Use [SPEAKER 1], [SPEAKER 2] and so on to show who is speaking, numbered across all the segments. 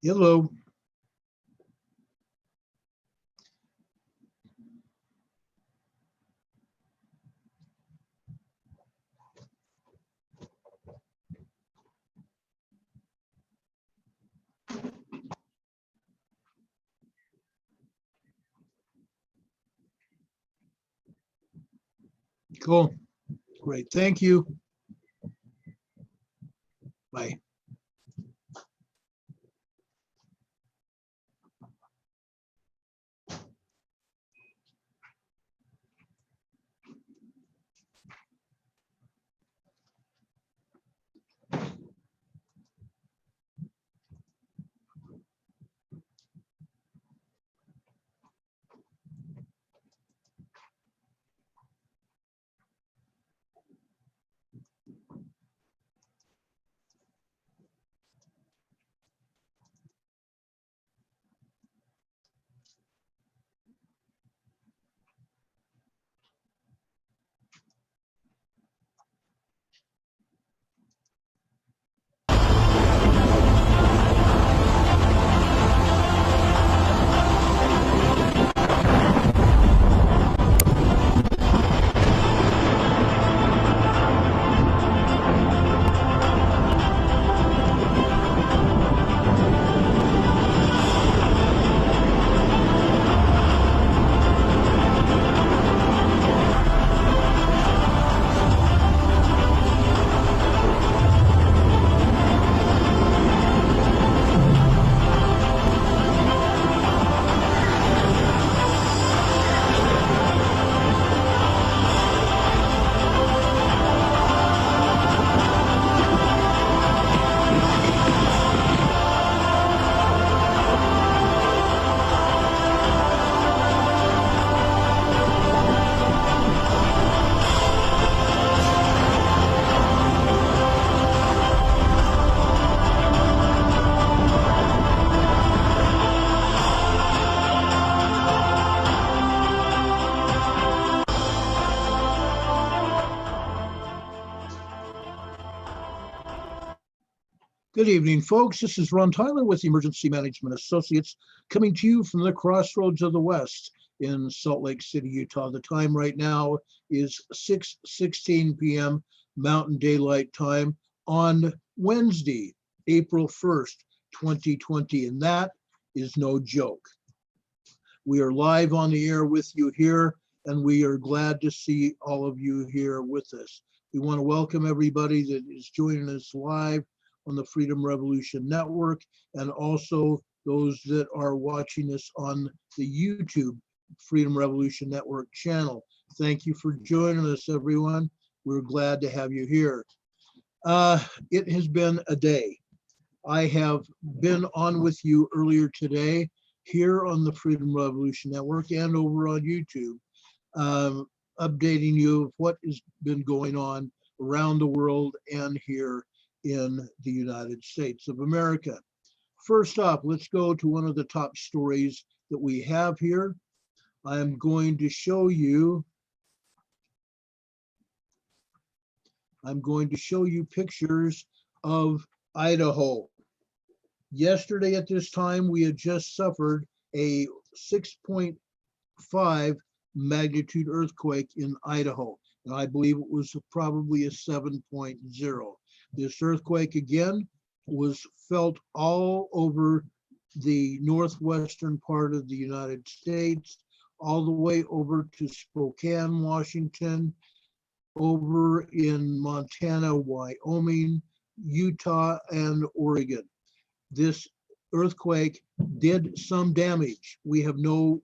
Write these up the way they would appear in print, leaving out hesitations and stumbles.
[SPEAKER 1] Hello. Cool. Great. Thank you. Bye. Good evening, folks. This is Ron Tyler with Emergency Management Associates coming to you from the crossroads of the West in Salt Lake City, Utah. The time right now is 6:16 p.m. Mountain Daylight Time on Wednesday, April 1st, 2020, and that is no joke. We are live on the air with you here, and we are glad to see all of you here with us. We want to welcome everybody that is joining us live on the Freedom Revolution Network, and also those that are watching us on the YouTube Freedom Revolution Network channel. Thank you for joining us, everyone. We're glad to have you here. It has been a day. I have been on with you earlier today here on the Freedom Revolution Network and over on YouTube, updating you of what has been going on around the world and here in the United States of America. First up, let's go to one of the top stories that we have here. I'm going to show you pictures of Idaho. Yesterday at this time, we had just suffered a 6.5 magnitude earthquake in Idaho. And I believe it was probably a 7.0. This earthquake again was felt all over the northwestern part of the United States, all the way over to Spokane, Washington, over in Montana, Wyoming, Utah, and Oregon. This earthquake did some damage. We have no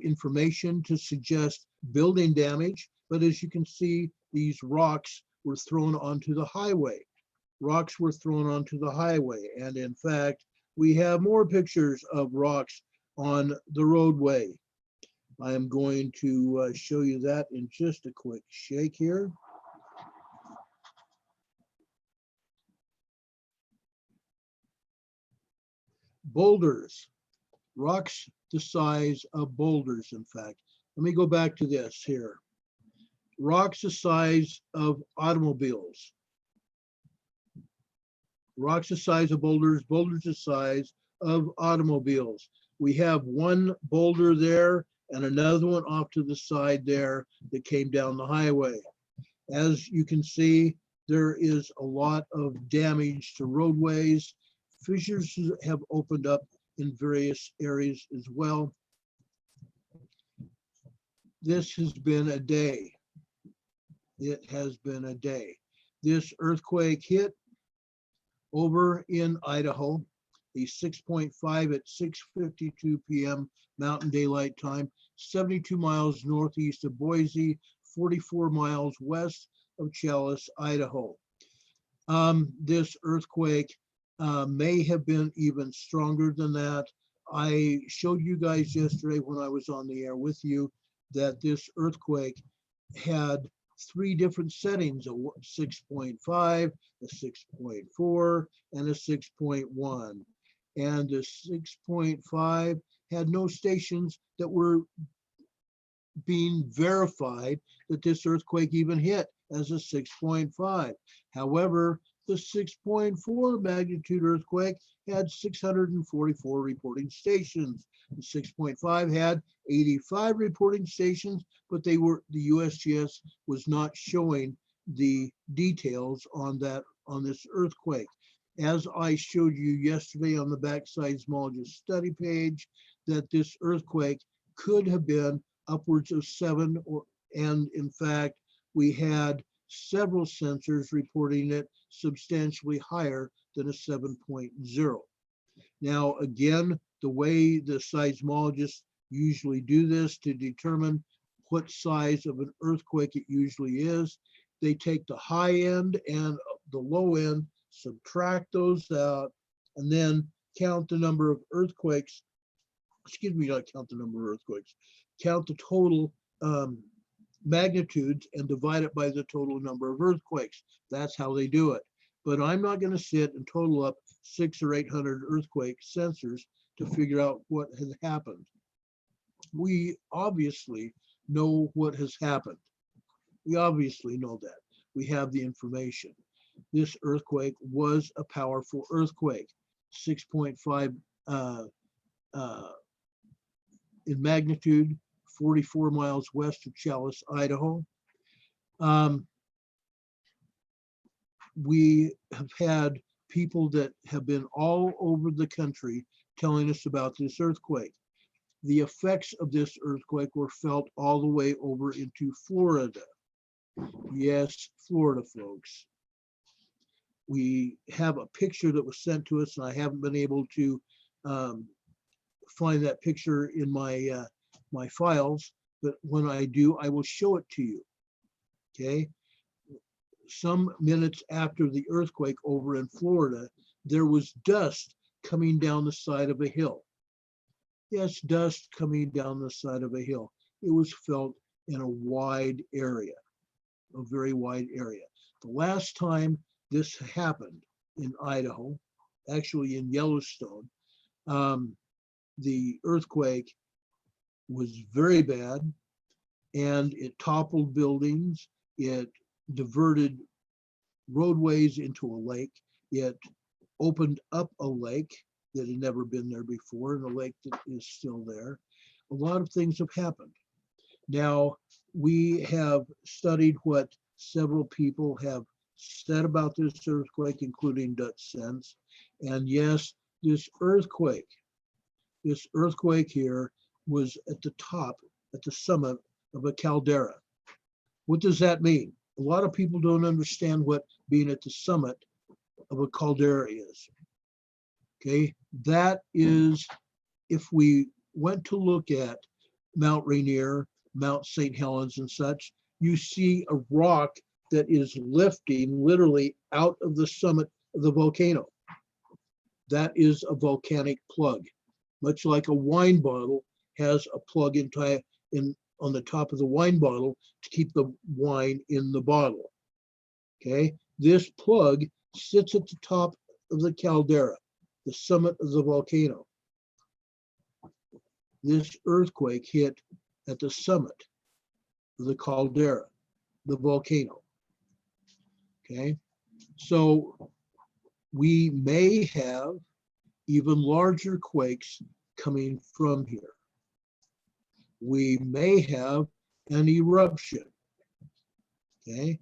[SPEAKER 1] information to suggest building damage, but as you can see, these rocks were thrown onto the highway. Rocks were thrown onto the highway, and in fact, we have more pictures of rocks on the roadway. I am going to show you that in just a quick shake here. Boulders, rocks the size of boulders, in fact. Let me go back to this here. Rocks the size of automobiles. Rocks the size of boulders, boulders the size of automobiles. We have one boulder there and another one off to the side there that came down the highway. As you can see, there is a lot of damage to roadways. Fissures have opened up in various areas as well. This has been a day. It has been a day. This earthquake hit over in Idaho, a 6.5 at 6:52 p.m. Mountain Daylight Time, 72 miles northeast of Boise, 44 miles west of Challis, Idaho. This earthquake may have been even stronger than that. I showed you guys yesterday when I was on the air with you that this earthquake had three different settings, a 6.5, a 6.4, and a 6.1. And the 6.5 had no stations that were being verified that this earthquake even hit as a 6.5. However, the 6.4 magnitude earthquake had 644 reporting stations. The 6.5 had 85 reporting stations, but the USGS was not showing the details on this earthquake. As I showed you yesterday on the Backside Seismologist study page, that this earthquake could have been upwards of 7, and in fact, we had several sensors reporting it substantially higher than a 7.0. Now, again, the way the seismologists usually do this to determine what size of an earthquake it usually is, they take the high end and the low end, subtract those out, and then count the number of earthquakes. Excuse me, not count the number of earthquakes, count the total magnitudes and divide it by the total number of earthquakes. That's how they do it. But I'm not going to sit and total up 600 or 800 earthquake sensors to figure out what has happened. We obviously know what has happened. We obviously know that. We have the information. This earthquake was a powerful earthquake, 6.5 in magnitude, 44 miles west of Challis, Idaho. We have had people that have been all over the country telling us about this earthquake. The effects of this earthquake were felt all the way over into Florida. Yes, Florida, folks. We have a picture that was sent to us, and I haven't been able to find that picture in my my files, but when I do, I will show it to you. Okay. Some minutes after the earthquake over in Florida, there was dust coming down the side of a hill. Yes, dust coming down the side of a hill. It was felt in a wide area, a very wide area. The last time this happened in Idaho, actually in Yellowstone, the earthquake was very bad, and it toppled buildings. It diverted roadways into a lake. It opened up a lake that had never been there before, and a lake that is still there. A lot of things have happened. Now, we have studied what several people have said about this earthquake, including Dutch Sense. And yes, this earthquake here was at the top, at the summit of a caldera. What does that mean? A lot of people don't understand what being at the summit of a caldera is. Okay, that is, if we went to look at Mount Rainier, Mount St. Helens and such, you see a rock that is lifting literally out of the summit of the volcano. That is a volcanic plug, much like a wine bottle has a plug on the top of the wine bottle to keep the wine in the bottle. Okay, this plug sits at the top of the caldera, the summit of the volcano. This earthquake hit at the summit of the caldera, the volcano. Okay, so we may have even larger quakes coming from here. We may have an eruption, okay?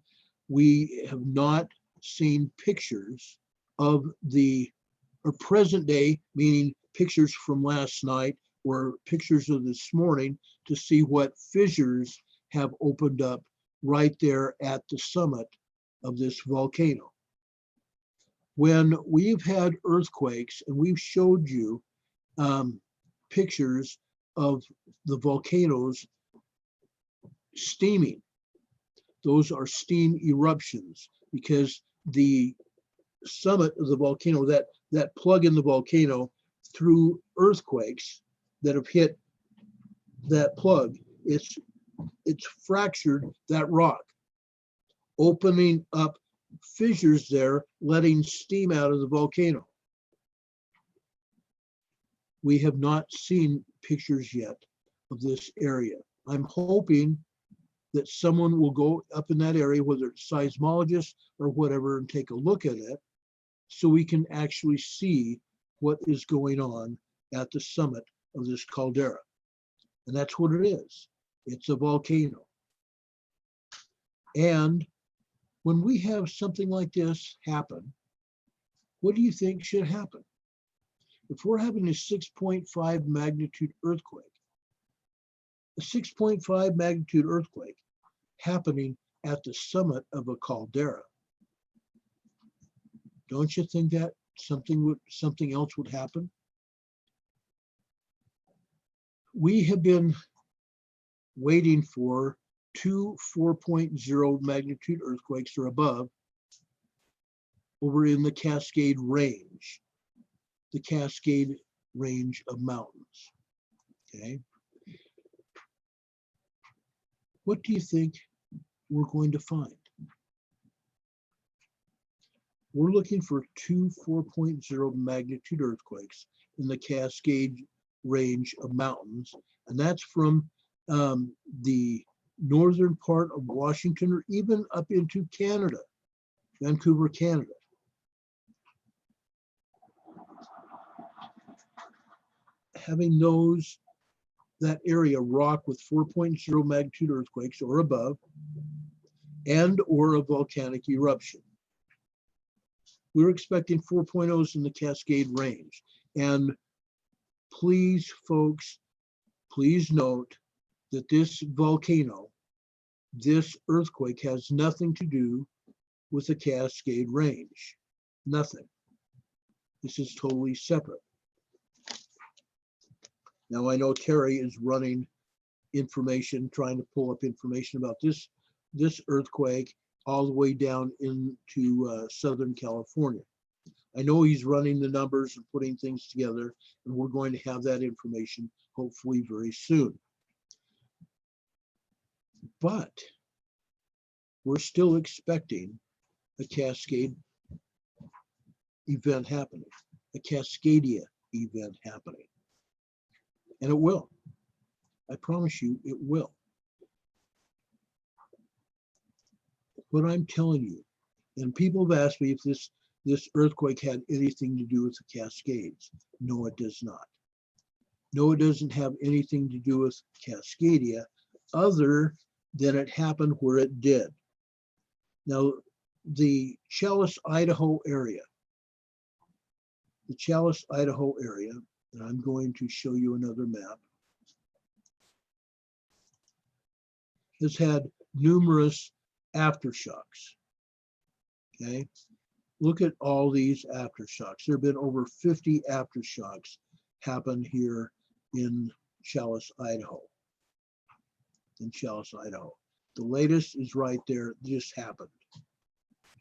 [SPEAKER 1] We have not seen pictures of the, or present day, meaning pictures from last night or pictures of this morning, to see what fissures have opened up right there at the summit of this volcano. When we've had earthquakes, and we've showed you pictures of the volcanoes steaming, those are steam eruptions, because the summit of the volcano, that plug in the volcano, through earthquakes that have hit that plug, it's fractured that rock, opening up fissures there, letting steam out of the volcano. We have not seen pictures yet of this area. I'm hoping that someone will go up in that area, whether it's seismologists or whatever, and take a look at it so we can actually see what is going on at the summit of this caldera. And that's what it is. It's a volcano. And when we have something like this happen, what do you think should happen? If we're having a 6.5 magnitude earthquake, a 6.5 magnitude earthquake happening at the summit of a caldera, don't you think that something else would happen? We have been waiting for 2 4.0 magnitude earthquakes or above over in the Cascade Range, the Cascade Range of mountains, okay? What do you think we're going to find? We're looking for 2 4.0 magnitude earthquakes in the Cascade Range of mountains, and that's from the northern part of Washington, or even up into Canada, Vancouver, Canada. Having that area rock with 4.0 magnitude earthquakes or above, and or a volcanic eruption. We're expecting 4.0s in the Cascade Range. And please, folks, please note that this volcano, this earthquake, has nothing to do with the Cascade Range. Nothing. This is totally separate. Now, I know Terry is running information, trying to pull up information about this earthquake all the way down into Southern California. I know he's running the numbers and putting things together, and we're going to have that information hopefully very soon. But we're still expecting a Cascade event happening, a Cascadia event happening. And it will. I promise you, it will. What I'm telling you, and people have asked me if this earthquake had anything to do with the Cascades. No, it does not. No, it doesn't have anything to do with Cascadia, other than it happened where it did. Now, the Challis, Idaho area, and I'm going to show you another map, has had numerous aftershocks, okay? Look at all these aftershocks. There have been over 50 aftershocks happen here in Challis, Idaho. The latest is right there, just happened.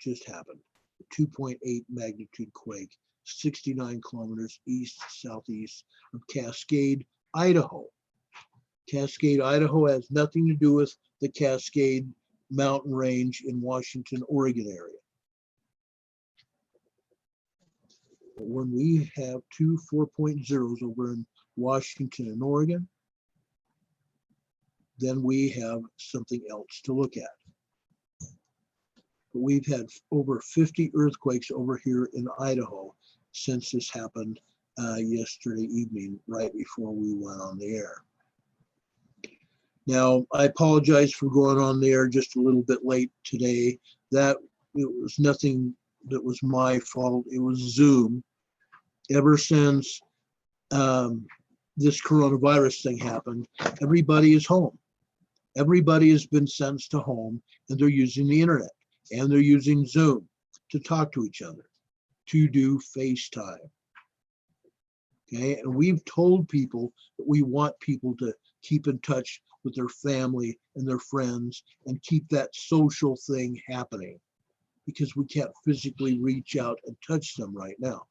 [SPEAKER 1] 2.8 magnitude quake, 69 kilometers east-southeast of Cascade, Idaho. Cascade, Idaho has nothing to do with the Cascade mountain range in Washington, Oregon area. But when we have 2 4.0s over in Washington and Oregon, then we have something else to look at. but we've had over 50 earthquakes over here in Idaho since this happened yesterday evening, right before we went on the air. Now, I apologize for going on the air just a little bit late today. It was nothing that was my fault. It was Zoom. Ever since this coronavirus thing happened, everybody is home. Everybody has been sent to home, and they're using the internet, and they're using Zoom to talk to each other, to do FaceTime. Okay, and we've told people that we want people to keep in touch with their family and their friends and keep that social thing happening, because we can't physically reach out and touch them right now.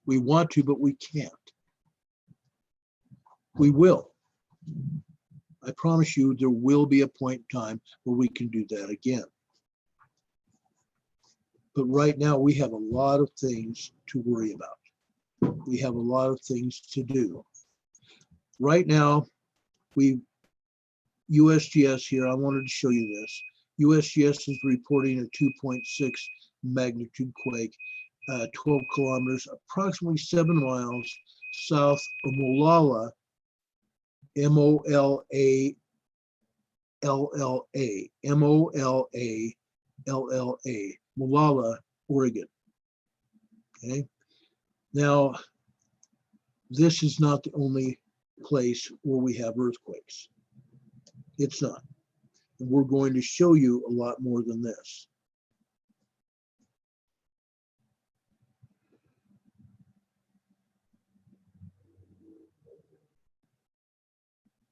[SPEAKER 1] We want to, but we can't. We will. I promise you there will be a point in time where we can do that again. But right now we have a lot of things to worry about. We have a lot of things to do. Right now, USGS here, I wanted to show you this. USGS is reporting a 2.6 magnitude quake, 12 kilometers, approximately 7 miles south of Molalla, M-O-L-A-L-L-A, M-O-L-A-L-L-A, Molalla, Oregon. Okay. Now, this is not the only place where we have earthquakes. It's not. And we're going to show you a lot more than this.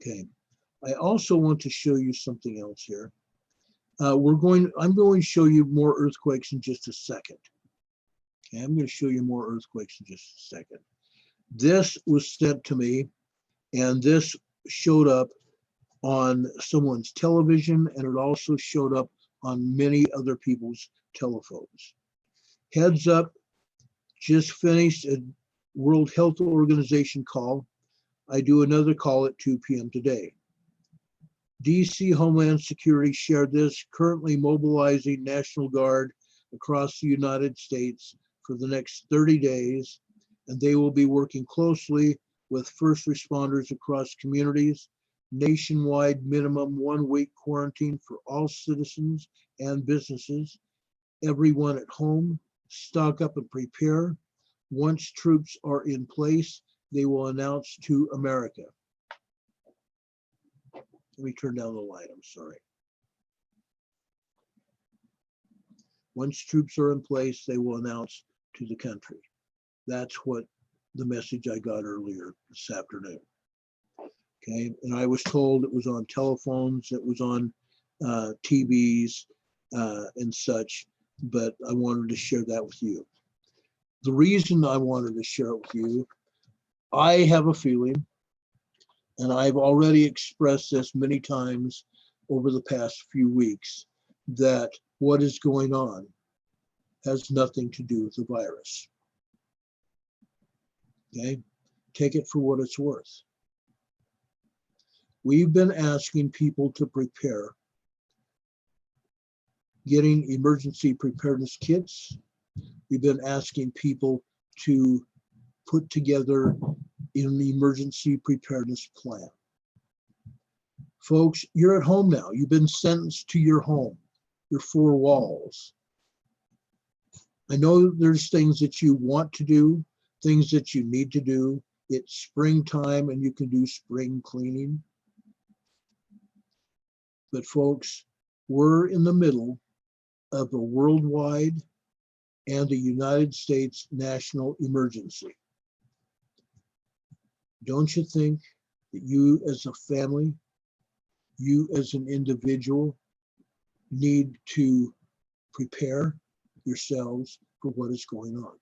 [SPEAKER 1] Okay. I also want to show you something else here. I'm going to show you more earthquakes in just a second. Okay, I'm going to show you more earthquakes in just a second. This was sent to me, and this showed up on someone's television, and it also showed up on many other people's telephones. Heads up, just finished a World Health Organization call. I do another call at 2 p.m. today. DC Homeland Security shared this, currently mobilizing National Guard across the United States for the next 30 days, and they will be working closely with first responders across communities. Nationwide minimum 1 week quarantine for all citizens and businesses. Everyone at home, stock up and prepare. Once troops are in place, they will announce to America. Let me turn down the light, I'm sorry. Once troops are in place, they will announce to the country. That's what the message I got earlier this afternoon. Okay, and I was told it was on telephones, it was on TVs and such, but I wanted to share that with you. The reason I wanted to share it with you, I have a feeling, and I've already expressed this many times over the past few weeks, that what is going on has nothing to do with the virus. Okay, take it for what it's worth. We've been asking people to prepare, getting emergency preparedness kits. We've been asking people to put together an emergency preparedness plan. Folks, you're at home now. You've been sentenced to your home, your 4 walls. I know there's things that you want to do, things that you need to do. It's springtime and you can do spring cleaning. But folks, we're in the middle of a worldwide and a United States national emergency. Don't you think that you as a family, you as an individual, need to prepare yourselves for what is going on?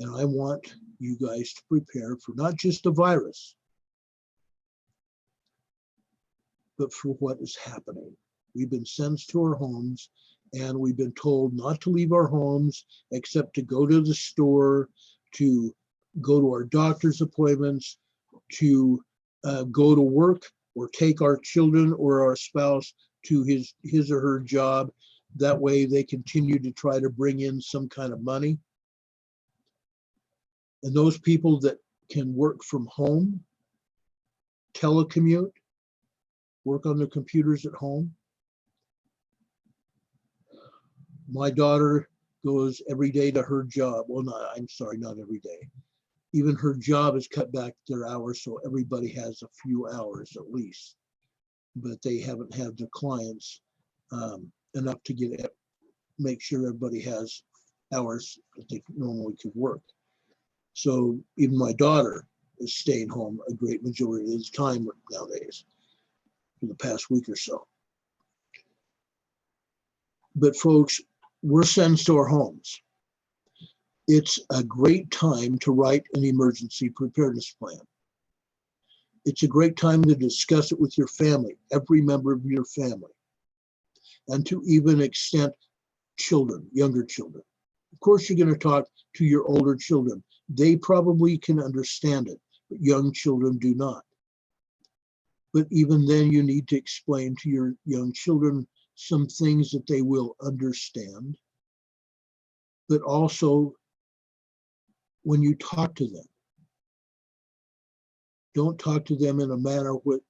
[SPEAKER 1] And I want you guys to prepare for not just a virus, but for what is happening. We've been sent to our homes, and we've been told not to leave our homes except to go to the store, to go to our doctor's appointments, to go to work, or take our children or our spouse to his or her job, That way they continue to try to bring in some kind of money. And those people that can work from home, telecommute, work on their computers at home. My daughter goes every day to her job. Well, I'm sorry, not every day. Even her job has cut back their hours, so everybody has a few hours at least. But they haven't had their clients enough to make sure everybody has hours that they normally could work. So even my daughter is staying home a great majority of the time nowadays for the past week or so. But folks, we're sentenced to our homes. It's a great time to write an emergency preparedness plan. It's a great time to discuss it with your family, every member of your family, and to even extent children, younger children. Of course, you're going to talk to your older children. They probably can understand it, but young children do not. But even then, you need to explain to your young children some things that they will understand, but also when you talk to them, don't talk to them in a manner where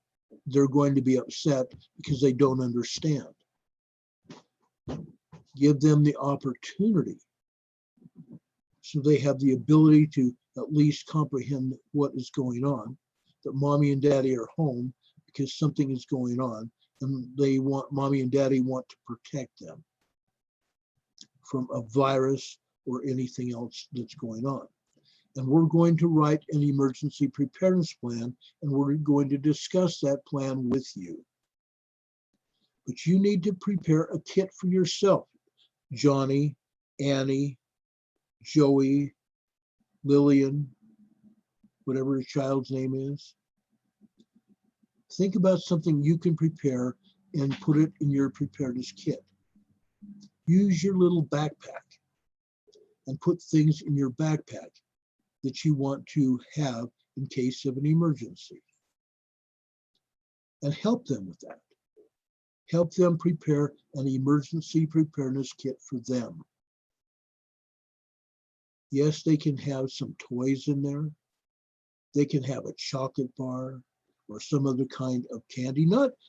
[SPEAKER 1] they're going to be upset because they don't understand. Give them the opportunity so they have the ability to at least comprehend what is going on, that mommy and daddy are home because something is going on, and mommy and daddy want to protect them from a virus or anything else that's going on. And we're going to write an emergency preparedness plan, and we're going to discuss that plan with you. But you need to prepare a kit for yourself. Johnny, Annie, Joey, Lillian, whatever your child's name is. Think about something you can prepare and put it in your preparedness kit. Use your little backpack and put things in your backpack that you want to have in case of an emergency. And help them with that. Help them prepare an emergency preparedness kit for them. Yes, they can have some toys in there. They can have a chocolate bar or some other kind of candy.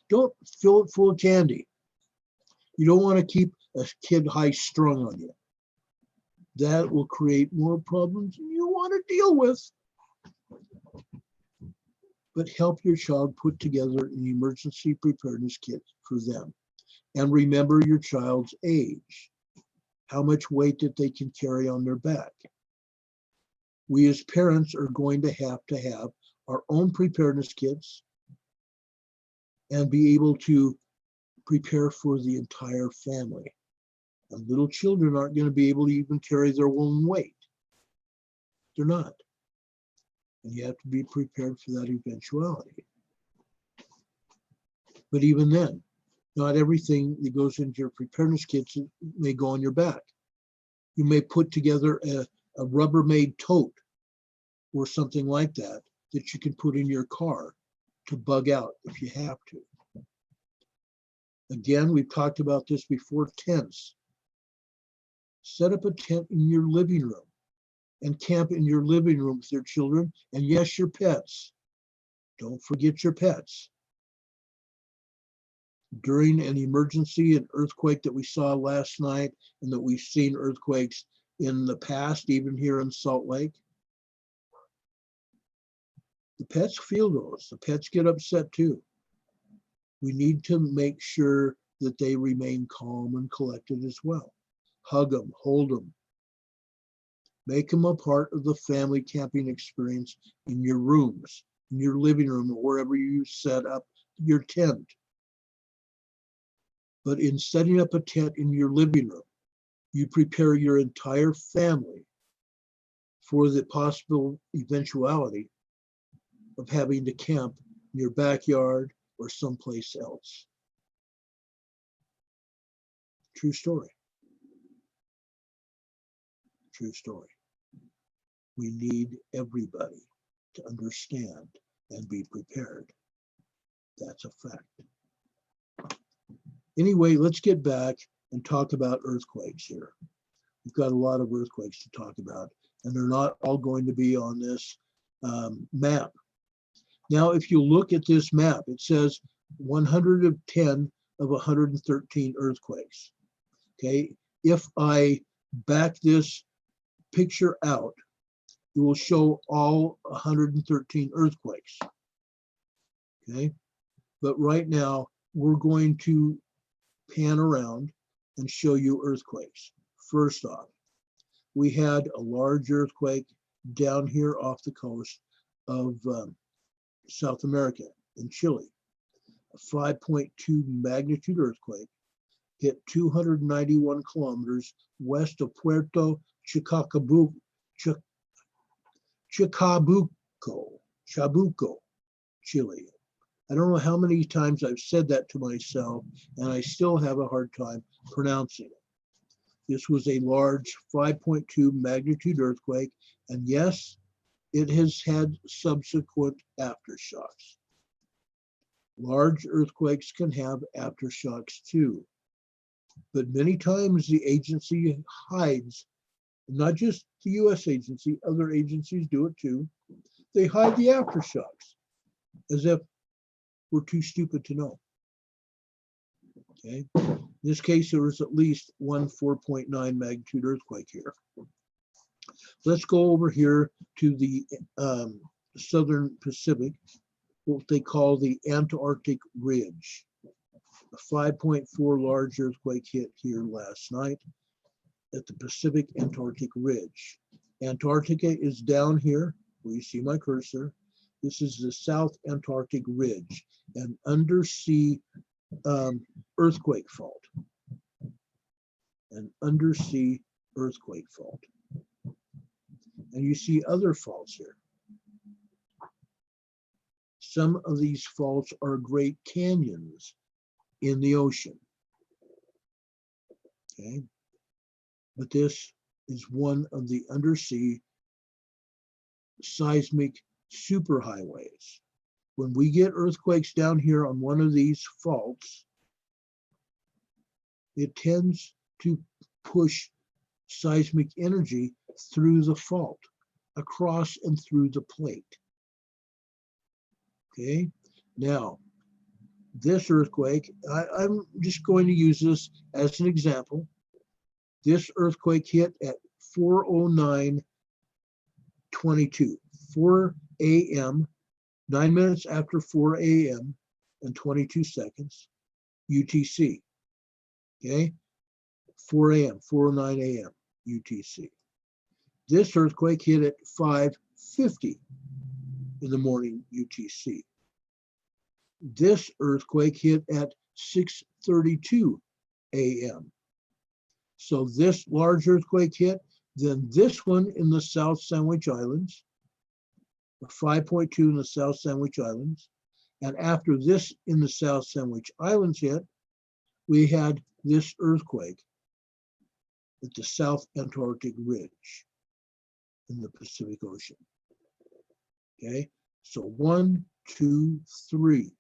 [SPEAKER 1] Don't fill it full of candy. You don't want to keep a kid high strung on you. That will create more problems than you want to deal with. But help your child put together an emergency preparedness kit for them. And remember your child's age, how much weight that they can carry on their back. We as parents are going to have our own preparedness kits and be able to prepare for the entire family. And little children aren't going to be able to even carry their own weight. They're not. And you have to be prepared for that eventuality. But even then, not everything that goes into your preparedness kits may go on your back. You may put together a Rubbermaid tote or something like that you can put in your car to bug out if you have to. Again, we've talked about this before, tents. Set up a tent in your living room and camp in your living room with your children, and yes, your pets. Don't forget your pets. During an emergency, an earthquake that we saw last night, and that we've seen earthquakes in the past, even here in Salt Lake, the pets feel those. The pets get upset too. We need to make sure that they remain calm and collected as well. Hug them, hold them. Make them a part of the family camping experience in your rooms, in your living room, or wherever you set up your tent. But in setting up a tent in your living room, you prepare your entire family for the possible eventuality of having to camp in your backyard or someplace else. True story. True story. We need everybody to understand and be prepared. That's a fact. Anyway, let's get back and talk about earthquakes here. We've got a lot of earthquakes to talk about, and they're not all going to be on this map. Now, if you look at this map, it says 110 of 113 earthquakes. Okay, if I back this picture out, it will show all 113 earthquakes. Okay, but right now we're going to pan around and show you earthquakes. First off, we had a large earthquake down here off the coast of South America in Chile. A 5.2 magnitude earthquake hit 291 kilometers west of Puerto Chacabuco, Chabuco, Chile. I don't know how many times I've said that to myself, and I still have a hard time pronouncing it. This was a large 5.2 magnitude earthquake, and yes, it has had subsequent aftershocks. Large earthquakes can have aftershocks too, but many times the agency hides, not just the US agency, other agencies do it too. They hide the aftershocks as if we're too stupid to know. Okay, in this case, there was at least one 4.9 magnitude earthquake here. Let's go over here to the Southern Pacific, what they call the Antarctic Ridge. A 5.4 large earthquake hit here last night at the Pacific Antarctic Ridge. Antarctica is down here where you see my cursor. This is the South Antarctic Ridge, an undersea earthquake fault. An undersea earthquake fault. And you see other faults here. Some of these faults are great canyons in the ocean. Okay, but this is one of the undersea seismic superhighways. When we get earthquakes down here on one of these faults, it tends to push seismic energy through the fault, across and through the plate. Okay, now this earthquake, I'm just going to use this as an example. This earthquake hit at 4:09:22, 4 a.m., 9 minutes after 4 a.m. and 22 seconds, UTC. Okay, 4 a.m., 4:09 a.m. UTC. This earthquake hit at 5:50 in the morning UTC. This earthquake hit at 6:32 a.m. So this large earthquake hit, then this one in the South Sandwich Islands, a 5.2 in the South Sandwich Islands. And after this in the South Sandwich Islands hit, we had this earthquake at the South Antarctic Ridge in the Pacific Ocean. Okay, so 1, 2, 3.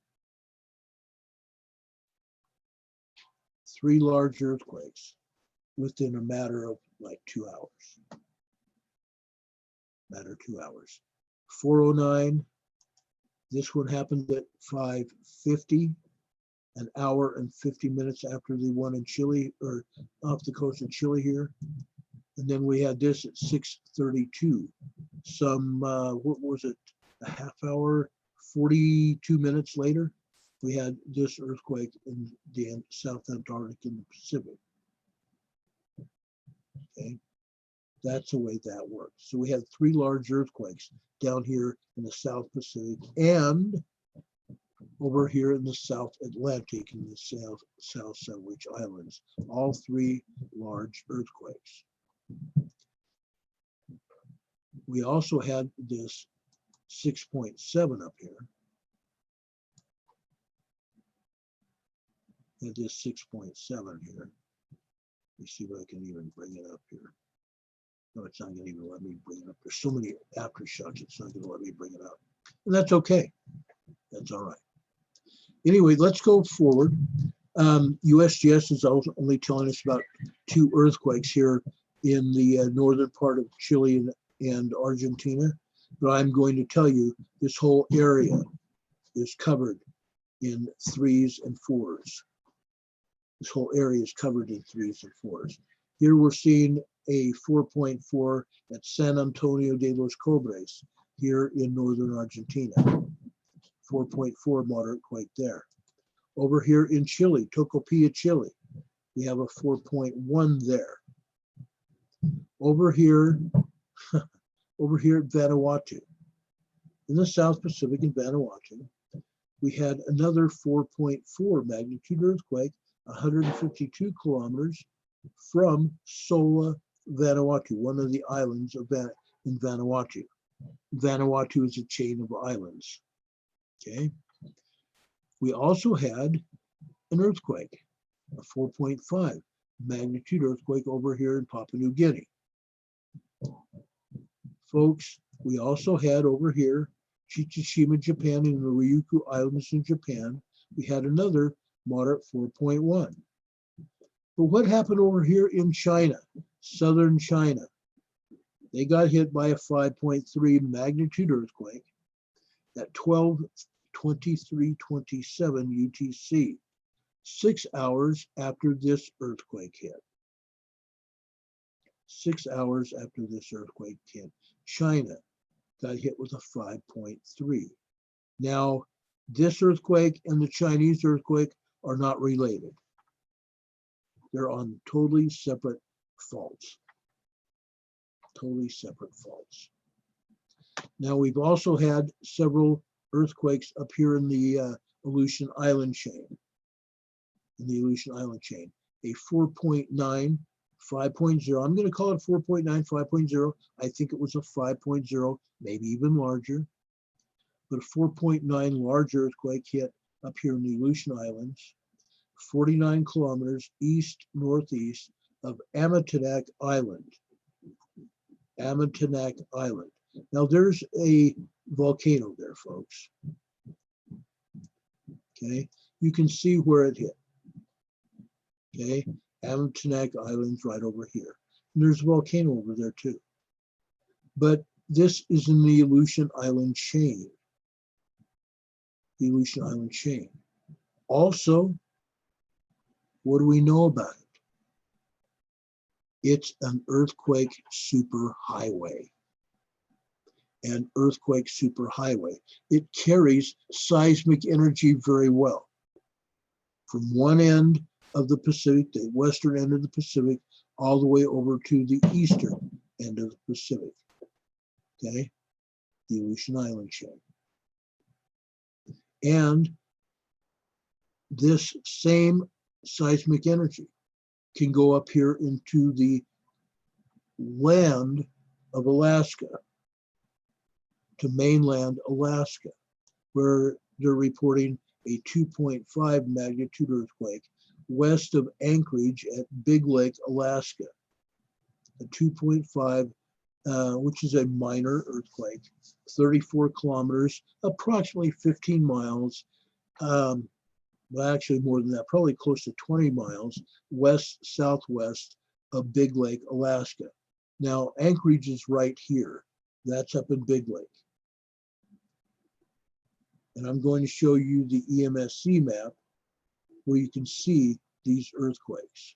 [SPEAKER 1] 3 large earthquakes within a matter of like 2 hours. 2 hours. 4:09, this one happened at 5:50, an hour and 50 minutes after the one in Chile, or off the coast of Chile here. And then we had this at 6:32. Some, what was it, a half hour, 42 minutes later, we had this earthquake in the South Antarctic in the Pacific. Okay, that's the way that works. So we had 3 large earthquakes down here in the South Pacific and over here in the South Atlantic in the South Sandwich Islands, all 3 large earthquakes. We also had this 6.7 up here. And this 6.7 here. Let me see if I can even bring it up here. No, it's not going to even let me bring it up. There's so many aftershocks, it's not going to let me bring it up. And that's okay. That's all right. Anyway, let's go forward. USGS is also only telling us about 2 earthquakes here in the northern part of Chile and Argentina, but I'm going to tell you this whole area is covered in 3s and 4s. This whole area is covered in 3s and 4s. Here we're seeing a 4.4 at San Antonio de los Cobres here in northern Argentina. 4.4 moderate quake there. Over here in Chile, Tocopilla, Chile, we have a 4.1 there. Over here at Vanuatu, in the South Pacific in Vanuatu, we had another 4.4 magnitude earthquake, 152 kilometers from Sola, Vanuatu, one of the islands of in Vanuatu. Vanuatu is a chain of islands. Okay. We also had an earthquake, a 4.5 magnitude earthquake over here in Papua New Guinea. Folks, we also had over here, Chichishima, Japan, in the Ryukyu Islands in Japan, we had another moderate 4.1. But what happened over here in China, southern China? They got hit by a 5.3 magnitude earthquake at 12:23:27 UTC, 6 hours after this earthquake hit. 6 hours after this earthquake hit, China got hit with a 5.3. Now, this earthquake and the Chinese earthquake are not related. They're on totally separate faults. Totally separate faults. Now, we've also had several earthquakes up here in the Aleutian Island chain. In the Aleutian Island chain, a 4.9, 5.0. I'm going to call it 4.9, 5.0. I think it was a 5.0, maybe even larger. But a 4.9 large earthquake hit up here in the Aleutian Islands, 49 kilometers east-northeast of Amitinak Island. Amitinak Island. Now there's a volcano there, folks. Okay, you can see where it hit. Okay, Amitinak Island's right over here. And there's a volcano over there too. But this is in the Aleutian Island chain. The Aleutian Island chain. Also, what do we know about it? It's an earthquake superhighway. An earthquake superhighway. It carries seismic energy very well. From one end of the Pacific, the western end of the Pacific, all the way over to the eastern end of the Pacific. Okay, the Aleutian Island chain. And this same seismic energy can go up here into the land of Alaska, to mainland Alaska, where they're reporting a 2.5 magnitude earthquake west of Anchorage at Big Lake, Alaska. A 2.5, which is a minor earthquake, 34 kilometers, approximately 15 miles, well, actually more than that, probably close to 20 miles west-southwest of Big Lake, Alaska. Now, Anchorage is right here. That's up in Big Lake. And I'm going to show you the EMSC map where you can see these earthquakes.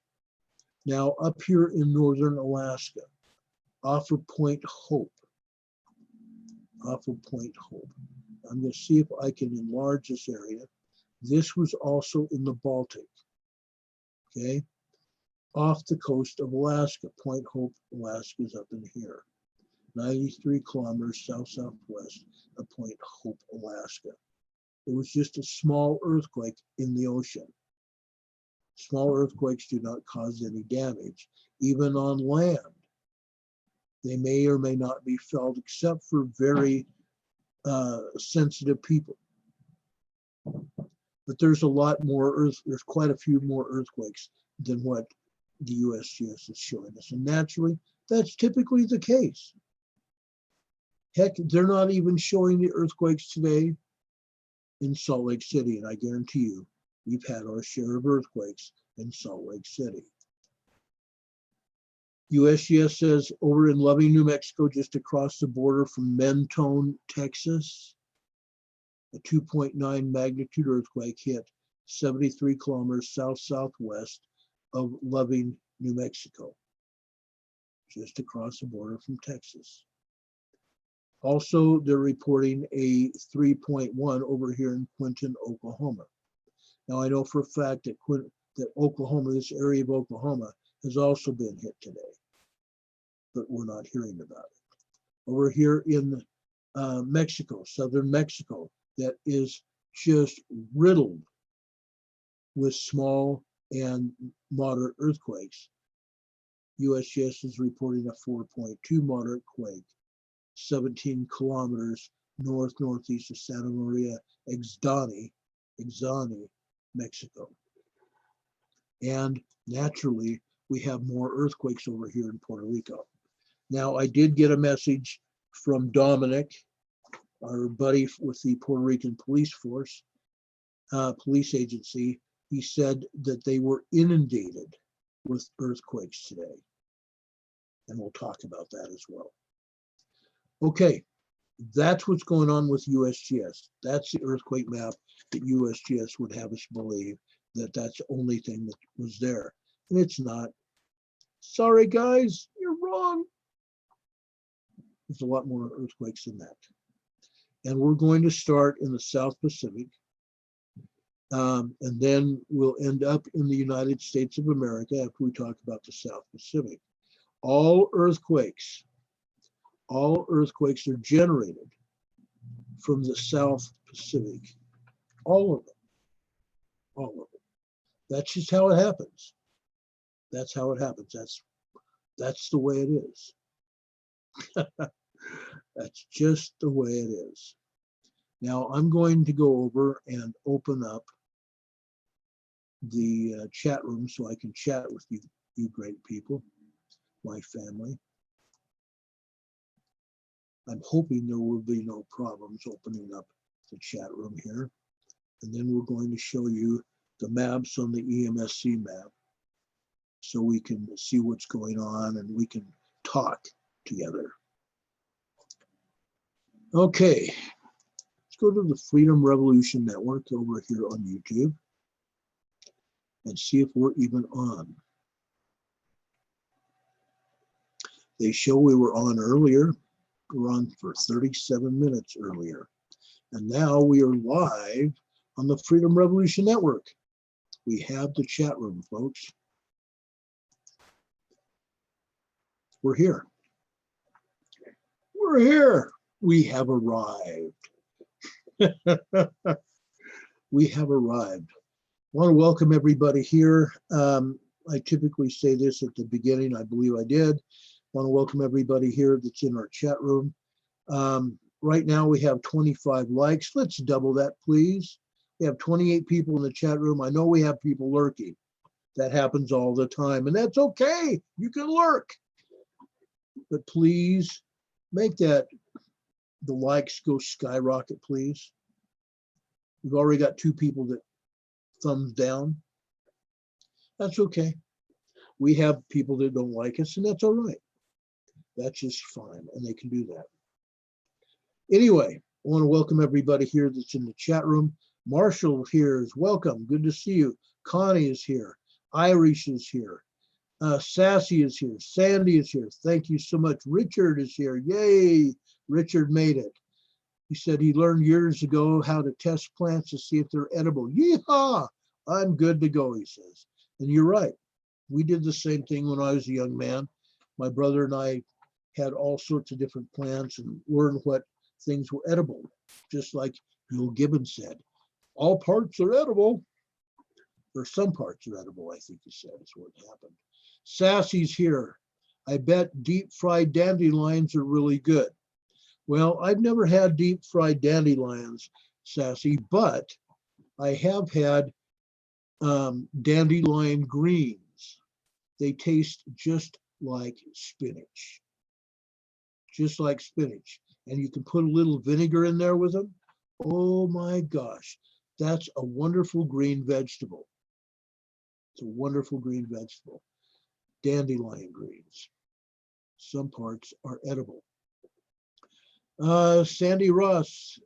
[SPEAKER 1] Now, up here in northern Alaska, off of Point Hope, I'm going to see if I can enlarge this area. This was also in the Baltic, okay? Off the coast of Alaska. Point Hope, Alaska is up in here. 93 kilometers south-southwest of Point Hope, Alaska. It was just a small earthquake in the ocean. Small earthquakes do not cause any damage, even on land. They may or may not be felt except for very sensitive people. But there's a lot more there's quite a few more earthquakes than what the USGS is showing us. And naturally, that's typically the case. Heck, they're not even showing the earthquakes today in Salt Lake City, and I guarantee you we've had our share of earthquakes in Salt Lake City. USGS says over in Loving, New Mexico, just across the border from Mentone, Texas, a 2.9 magnitude earthquake hit 73 kilometers south-southwest of Loving, New Mexico, just across the border from Texas. Also, they're reporting a 3.1 over here in Quinton, Oklahoma. Now, I know for a fact that Oklahoma, this area of Oklahoma, has also been hit today, but we're not hearing about it. Over here in Mexico, southern Mexico, that is just riddled with small and moderate earthquakes. USGS is reporting a 4.2 moderate quake, 17 kilometers northeast of Santa Maria, Ixtani, Mexico. And naturally, we have more earthquakes over here in Puerto Rico. Now, I did get a message from Dominic, our buddy with the Puerto Rican police force, police agency. He said that they were inundated with earthquakes today. And we'll talk about that as well. Okay, that's what's going on with USGS. That's the earthquake map that USGS would have us believe that that's the only thing that was there. And it's not. Sorry, guys, you're wrong. There's a lot more earthquakes than that. And we're going to start in the South Pacific. And then we'll end up in the United States of America after we talk about the South Pacific. All earthquakes are generated from the South Pacific. All of them. All of them. That's just how it happens. That's how it happens. That's the way it is. That's just the way it is. Now I'm going to go over and open up the chat room so I can chat with you great people, my family. I'm hoping there will be no problems opening up the chat room here. And then we're going to show you the maps on the EMSC map so we can see what's going on and we can talk together. Okay, let's go to the Freedom Revolution Network over here on YouTube and see if we're even on. They show we were on earlier. We were on for 37 minutes earlier. And now we are live on the Freedom Revolution Network. We have the chat room, folks. We're here. We're here. We have arrived. We have arrived. I want to welcome everybody here. I typically say this at the beginning. I believe I did. I want to welcome everybody here that's in our chat room. Right now we have 25 likes. Let's double that, please. We have 28 people in the chat room. I know we have people lurking. That happens all the time, and that's okay. You can lurk. But please make that the likes go skyrocket, please. We've already got 2 people that thumbs down. That's okay. We have people that don't like us, and that's all right. That's just fine, and they can do that. Anyway, I want to welcome everybody here that's in the chat room. Marshall here is welcome. Good to see you. Connie is here. Irish is here. Sassy is here. Sandy is here. Thank you so much. Richard is here. Yay. Richard made it. He said he learned years ago how to test plants to see if they're edible. Yeehaw! I'm good to go, he says. And you're right. We did the same thing when I was a young man. My brother and I had all sorts of different plants and learned what things were edible. Just like Bill Gibbons said, all parts are edible. Or some parts are edible, I think he said, is what happened. Sassy's here. I bet deep fried dandelions are really good. Well, I've never had deep fried dandelions, Sassy, but I have had dandelion greens. They taste just like spinach. Just like spinach. And you can put a little vinegar in there with them. Oh my gosh. That's a wonderful green vegetable. It's a wonderful green vegetable. Dandelion greens. Some parts are edible. Sandy Ross,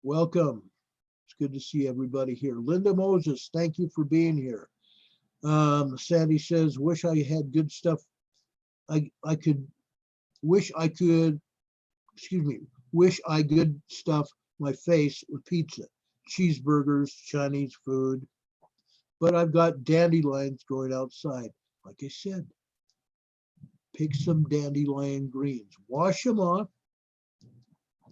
[SPEAKER 1] welcome. It's good to see everybody here. Linda Moses, thank you for being here. Sandy says, wish I had good stuff. Wish I could stuff my face with pizza, cheeseburgers, Chinese food, but I've got dandelions growing outside. Like I said, pick some dandelion greens, wash them off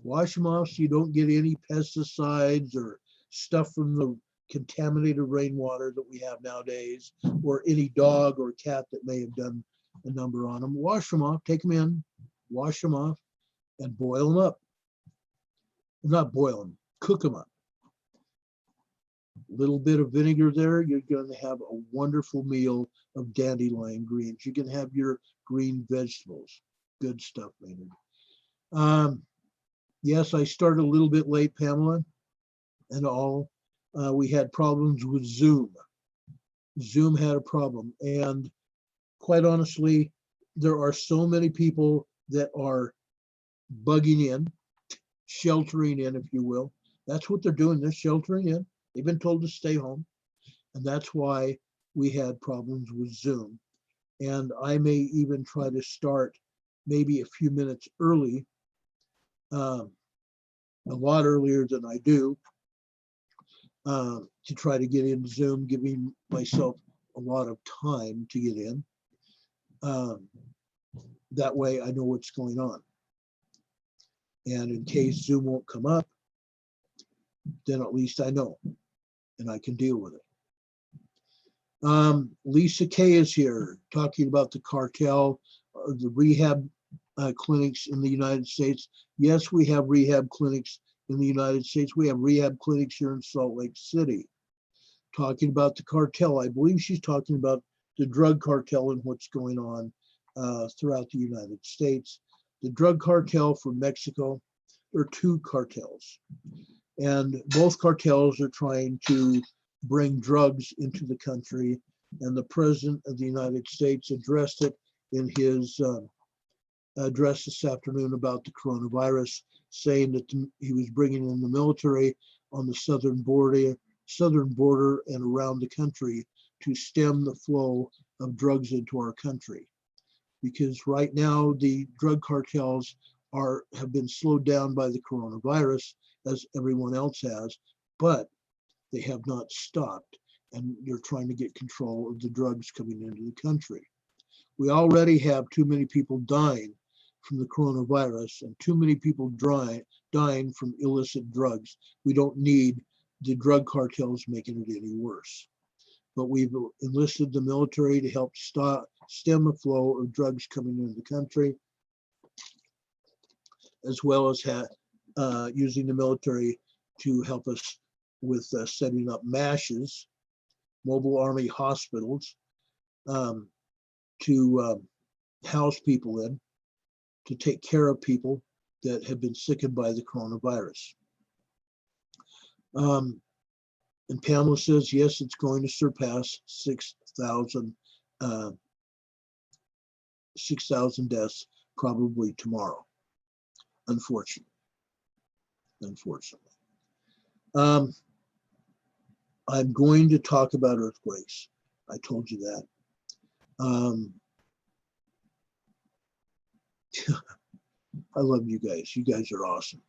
[SPEAKER 1] so you don't get any pesticides or stuff from the contaminated rainwater that we have nowadays, or any dog or cat that may have done a number on them. Wash them off, take them in, wash them off, and boil them up. Not boil them, cook them up. Little bit of vinegar there, you're going to have a wonderful meal of dandelion greens. You can have your green vegetables. Good stuff, Maynard. Yes, I started a little bit late, Pamela, and all. We had problems with Zoom. Zoom had a problem, and quite honestly, there are so many people that are bugging in, sheltering in, if you will. That's what they're doing. They're sheltering in. They've been told to stay home, and that's why we had problems with Zoom. And I may even try to start maybe a few minutes early, a lot earlier than I do, to try to get into Zoom, giving myself a lot of time to get in. That way I know what's going on. And in case Zoom won't come up, then at least I know and I can deal with it. Lisa Kay is here talking about the cartel, the rehab clinics in the United States. Yes, we have rehab clinics in the United States. We have rehab clinics here in Salt Lake City. Talking about the cartel, I believe she's talking about the drug cartel and what's going on throughout the United States. The drug cartel from Mexico, there are two cartels, and both cartels are trying to bring drugs into the country, and the President of the United States addressed it in his address this afternoon about the coronavirus, saying that he was bringing in the military on the southern border and around the country to stem the flow of drugs into our country. Because right now the drug cartels have been slowed down by the coronavirus, as everyone else has, but they have not stopped, and they're trying to get control of the drugs coming into the country. We already have too many people dying from the coronavirus and too many people dying from illicit drugs. We don't need the drug cartels making it any worse. But we've enlisted the military to help stem the flow of drugs coming into the country, as well as using the military to help us with setting up MASHs, mobile army hospitals, to house people in, to take care of people that have been sickened by the coronavirus. And Pamela says, yes, it's going to surpass 6,000 deaths probably tomorrow, unfortunately. I'm going to talk about earthquakes. I told you that. I love you guys. You guys are awesome.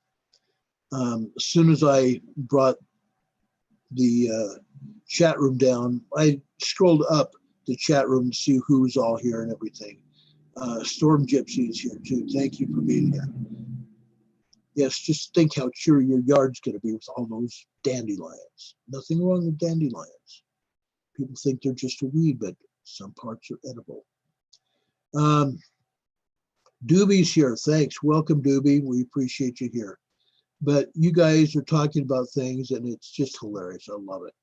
[SPEAKER 1] As soon as I brought the chat room down, I scrolled up the chat room to see who's all here and everything. Storm Gypsy is here too. Thank you for being here. Yes, just think how cheery your yard's going to be with all those dandelions. Nothing wrong with dandelions. People think they're just a weed, but some parts are edible. Doobie's here. Thanks. Welcome, Doobie. We appreciate you here. But you guys are talking about things, and it's just hilarious. I love it.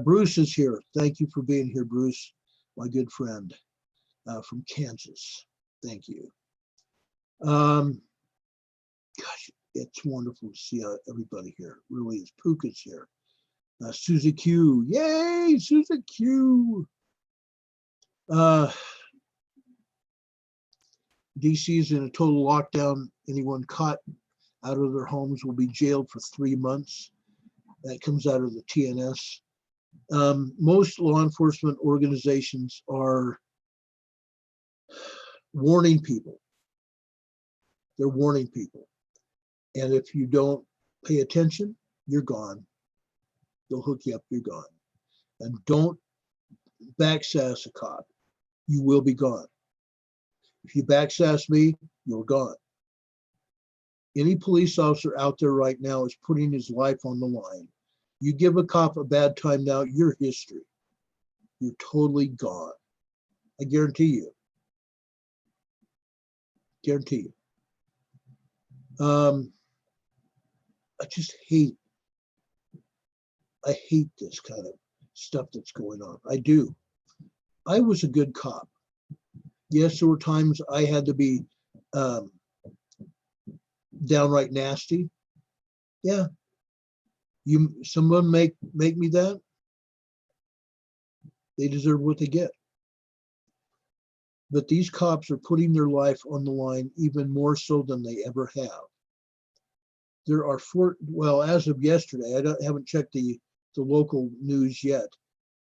[SPEAKER 1] Bruce is here. Thank you for being here, Bruce, my good friend from Kansas. Thank you. Gosh, It's wonderful to see everybody here. It really is. Puka's here. Susie Q. Yay, Susie Q. DC is in a total lockdown. Anyone caught out of their homes will be jailed for 3 months. That comes out of the TNS. Most law enforcement organizations are warning people. They're warning people. And if you don't pay attention, you're gone. They'll hook you up, you're gone. And don't backsass a cop. You will be gone. If you backsass me, you're gone. Any police officer out there right now is putting his life on the line. You give a cop a bad time now, you're history. You're totally gone. I guarantee you. Guarantee you. I just hate this kind of stuff that's going on. I do. I was a good cop. Yes, there were times I had to be downright nasty. Yeah. Someone make me that. They deserve what they get. But these cops are putting their life on the line even more so than they ever have. There are as of yesterday, I haven't checked the local news yet.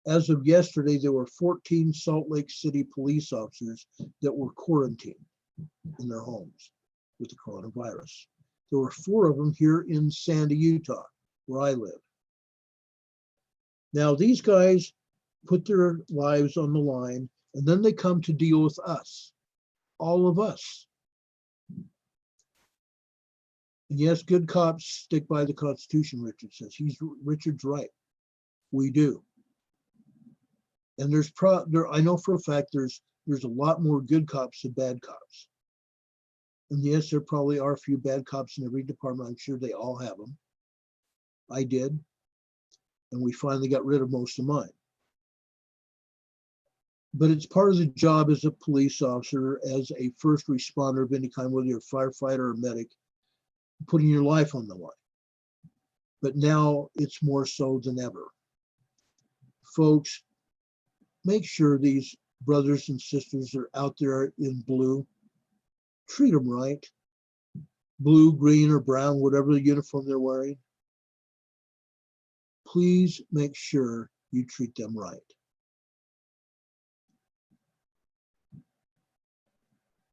[SPEAKER 1] As of yesterday, there were 14 Salt Lake City police officers that were quarantined in their homes with the coronavirus. There were 4 of them here in Sandy, Utah, where I live. Now, these guys put their lives on the line, and then they come to deal with us, all of us. And yes, good cops stick by the Constitution, Richard says. Richard's right. We do. And I know for a fact there's a lot more good cops than bad cops. And yes, there probably are a few bad cops in every department. I'm sure they all have them. I did. And we finally got rid of most of mine. But it's part of the job as a police officer, as a first responder of any kind, whether you're a firefighter or medic, putting your life on the line. But now it's more so than ever. Folks, make sure these brothers and sisters are out there in blue. Treat them right. Blue, green, or brown, whatever the uniform they're wearing. Please make sure you treat them right.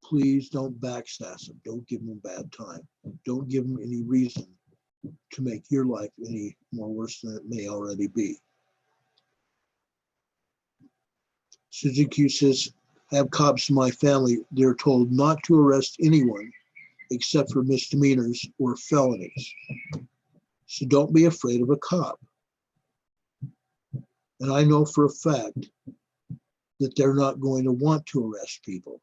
[SPEAKER 1] Please don't backsass them. Don't give them a bad time. Don't give them any reason to make your life any more worse than it may already be. Suzuki says, I have cops in my family. They're told not to arrest anyone except for misdemeanors or felonies. So don't be afraid of a cop. And I know for a fact that they're not going to want to arrest people.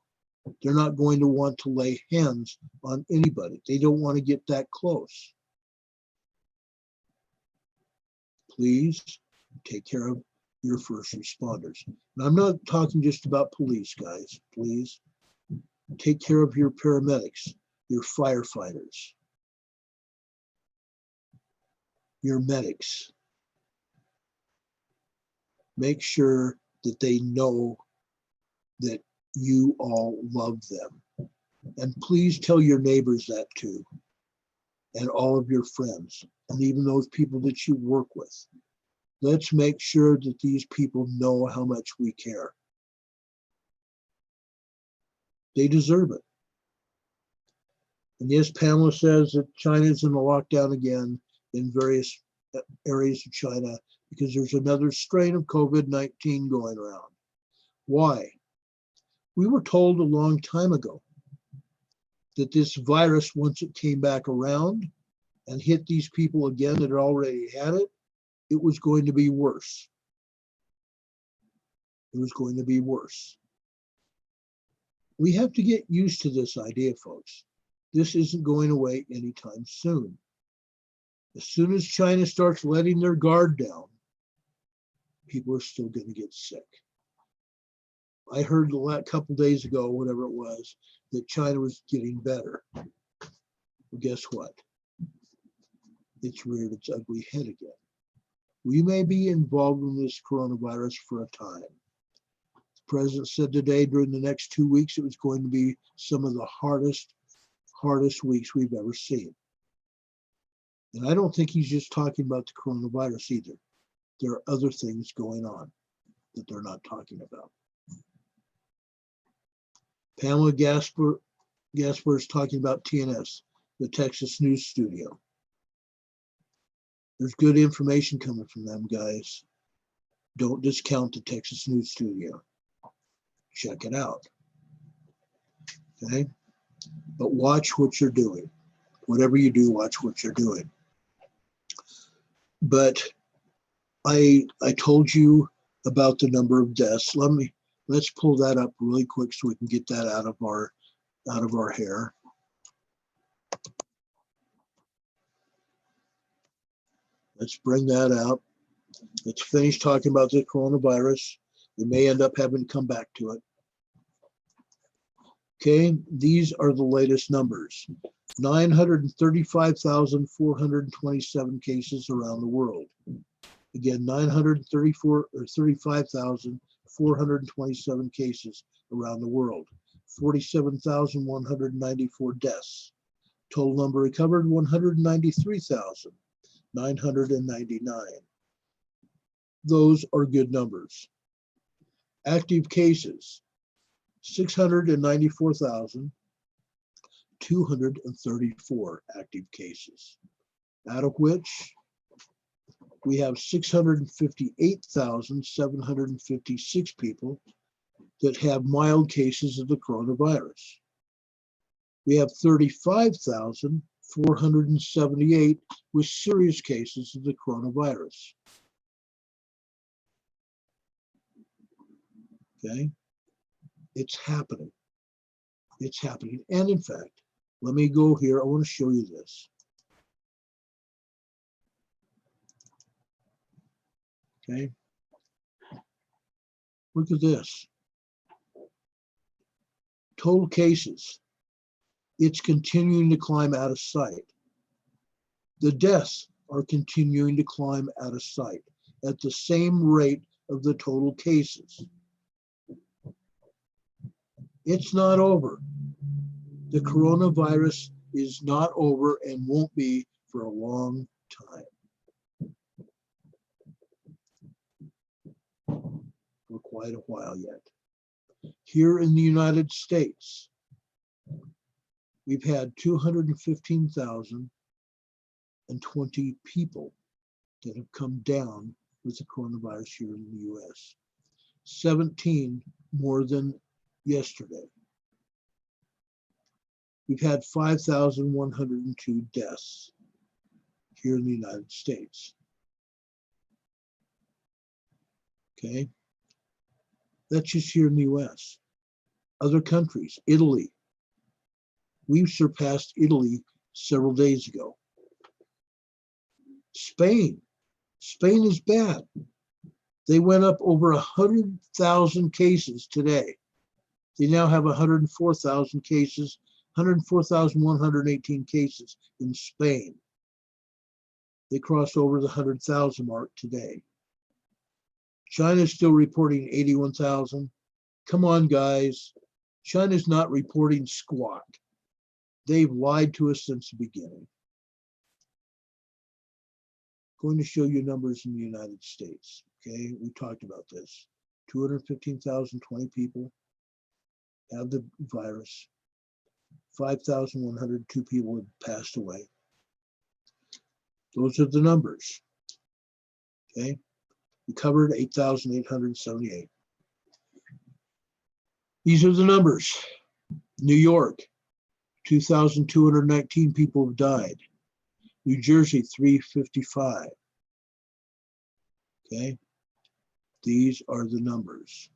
[SPEAKER 1] They're not going to want to lay hands on anybody. They don't want to get that close. Please take care of your first responders. And I'm not talking just about police, guys. Please take care of your paramedics, your firefighters, your medics. Make sure that they know that you all love them. And please tell your neighbors that too, and all of your friends, and even those people that you work with. Let's make sure that these people know how much we care. They deserve it. And yes, Pamela says that China's in a lockdown again in various areas of China because there's another strain of COVID-19 going around. Why? We were told a long time ago that this virus, once it came back around and hit these people again that had already had it, it was going to be worse. It was going to be worse. We have to get used to this idea, folks. This isn't going away anytime soon. As soon as China starts letting their guard down, people are still going to get sick. I heard a couple days ago, whatever it was, that China was getting better. Well, guess what? it's reared its ugly head again. We may be involved in this coronavirus for a time. The president said today during the next 2 weeks, it was going to be some of the hardest weeks we've ever seen. And I don't think he's just talking about the coronavirus either. There are other things going on that they're not talking about. Pamela Gasper is talking about TNS, the Texas News Studio. There's good information coming from them, guys. Don't discount the Texas News Studio. Check it out. Okay? But watch what you're doing. Whatever you do, watch what you're doing. But I told you about the number of deaths. Let's pull that up really quick so we can get that out of our hair. Let's bring that out. Let's finish talking about the coronavirus. We may end up having to come back to it. Okay, these are the latest numbers. 935,427 cases around the world. Again, 35,427 cases around the world. 47,194 deaths. Total number recovered, 193,999. Those are good numbers. Active cases, 694,234 active cases, out of which we have 658,756 people that have mild cases of the coronavirus. We have 35,478 with serious cases of the coronavirus. Okay, it's happening. It's happening. And in fact, let me go here. I want to show you this. Okay, look at this. Total cases. It's continuing to climb out of sight. The deaths are continuing to climb out of sight at the same rate of the total cases. It's not over. The coronavirus is not over and won't be for a long time. For quite a while yet. Here in the United States, we've had 215,020 people that have come down with the coronavirus here in the US. 17 more than yesterday. We've had 5,102 deaths here in the United States. Okay, that's just here in the US. Other countries, Italy. We've surpassed Italy several days ago. Spain is bad. They went up over 100,000 cases today. They now have 104,000 cases, 104,118 cases in Spain. They crossed over the 100,000 mark today. China's still reporting 81,000. Come on, guys. China's not reporting squat. They've lied to us since the beginning. Going to show you numbers in the United States. Okay, we talked about this. 215,020 people have the virus. 5,102 people have passed away. Those are the numbers. Okay, recovered 8,878. These are the numbers. New York, 2,219 people have died. New Jersey, 355. Okay, these are the numbers.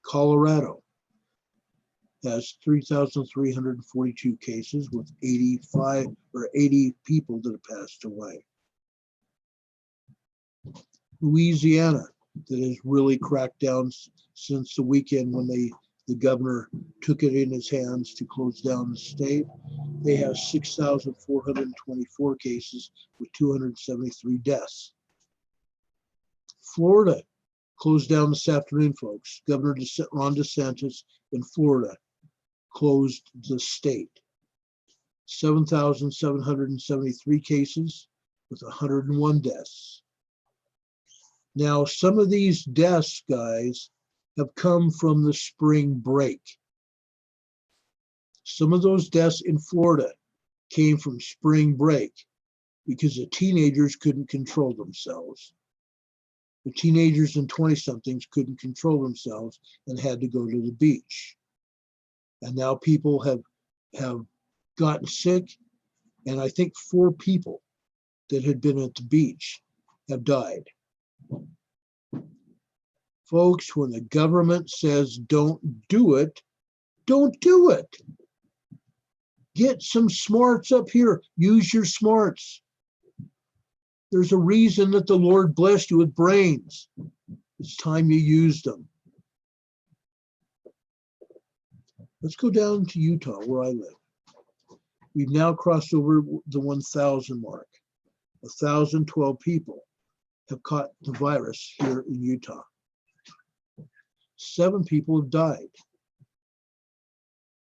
[SPEAKER 1] Colorado has 3,342 cases with 80 people that have passed away. Louisiana, that has really cracked down since the weekend when the governor took it in his hands to close down the state. they have 6,424 cases with 273 deaths. Florida closed down this afternoon, folks. Governor Ron DeSantis in Florida closed the state. 7,773 cases with 101 deaths. Now, some of these deaths, guys, have come from the spring break. Some of those deaths in Florida came from spring break because the teenagers couldn't control themselves. The teenagers and 20-somethings couldn't control themselves and had to go to the beach. And now people have gotten sick, and I think 4 people that had been at the beach have died. Folks, when the government says don't do it, don't do it. Get some smarts up here. Use your smarts. There's a reason that the Lord blessed you with brains. It's time you use them. Let's go down to Utah, where I live. We've now crossed over the 1,000 mark. 1,012 people have caught the virus here in Utah. 7 people have died.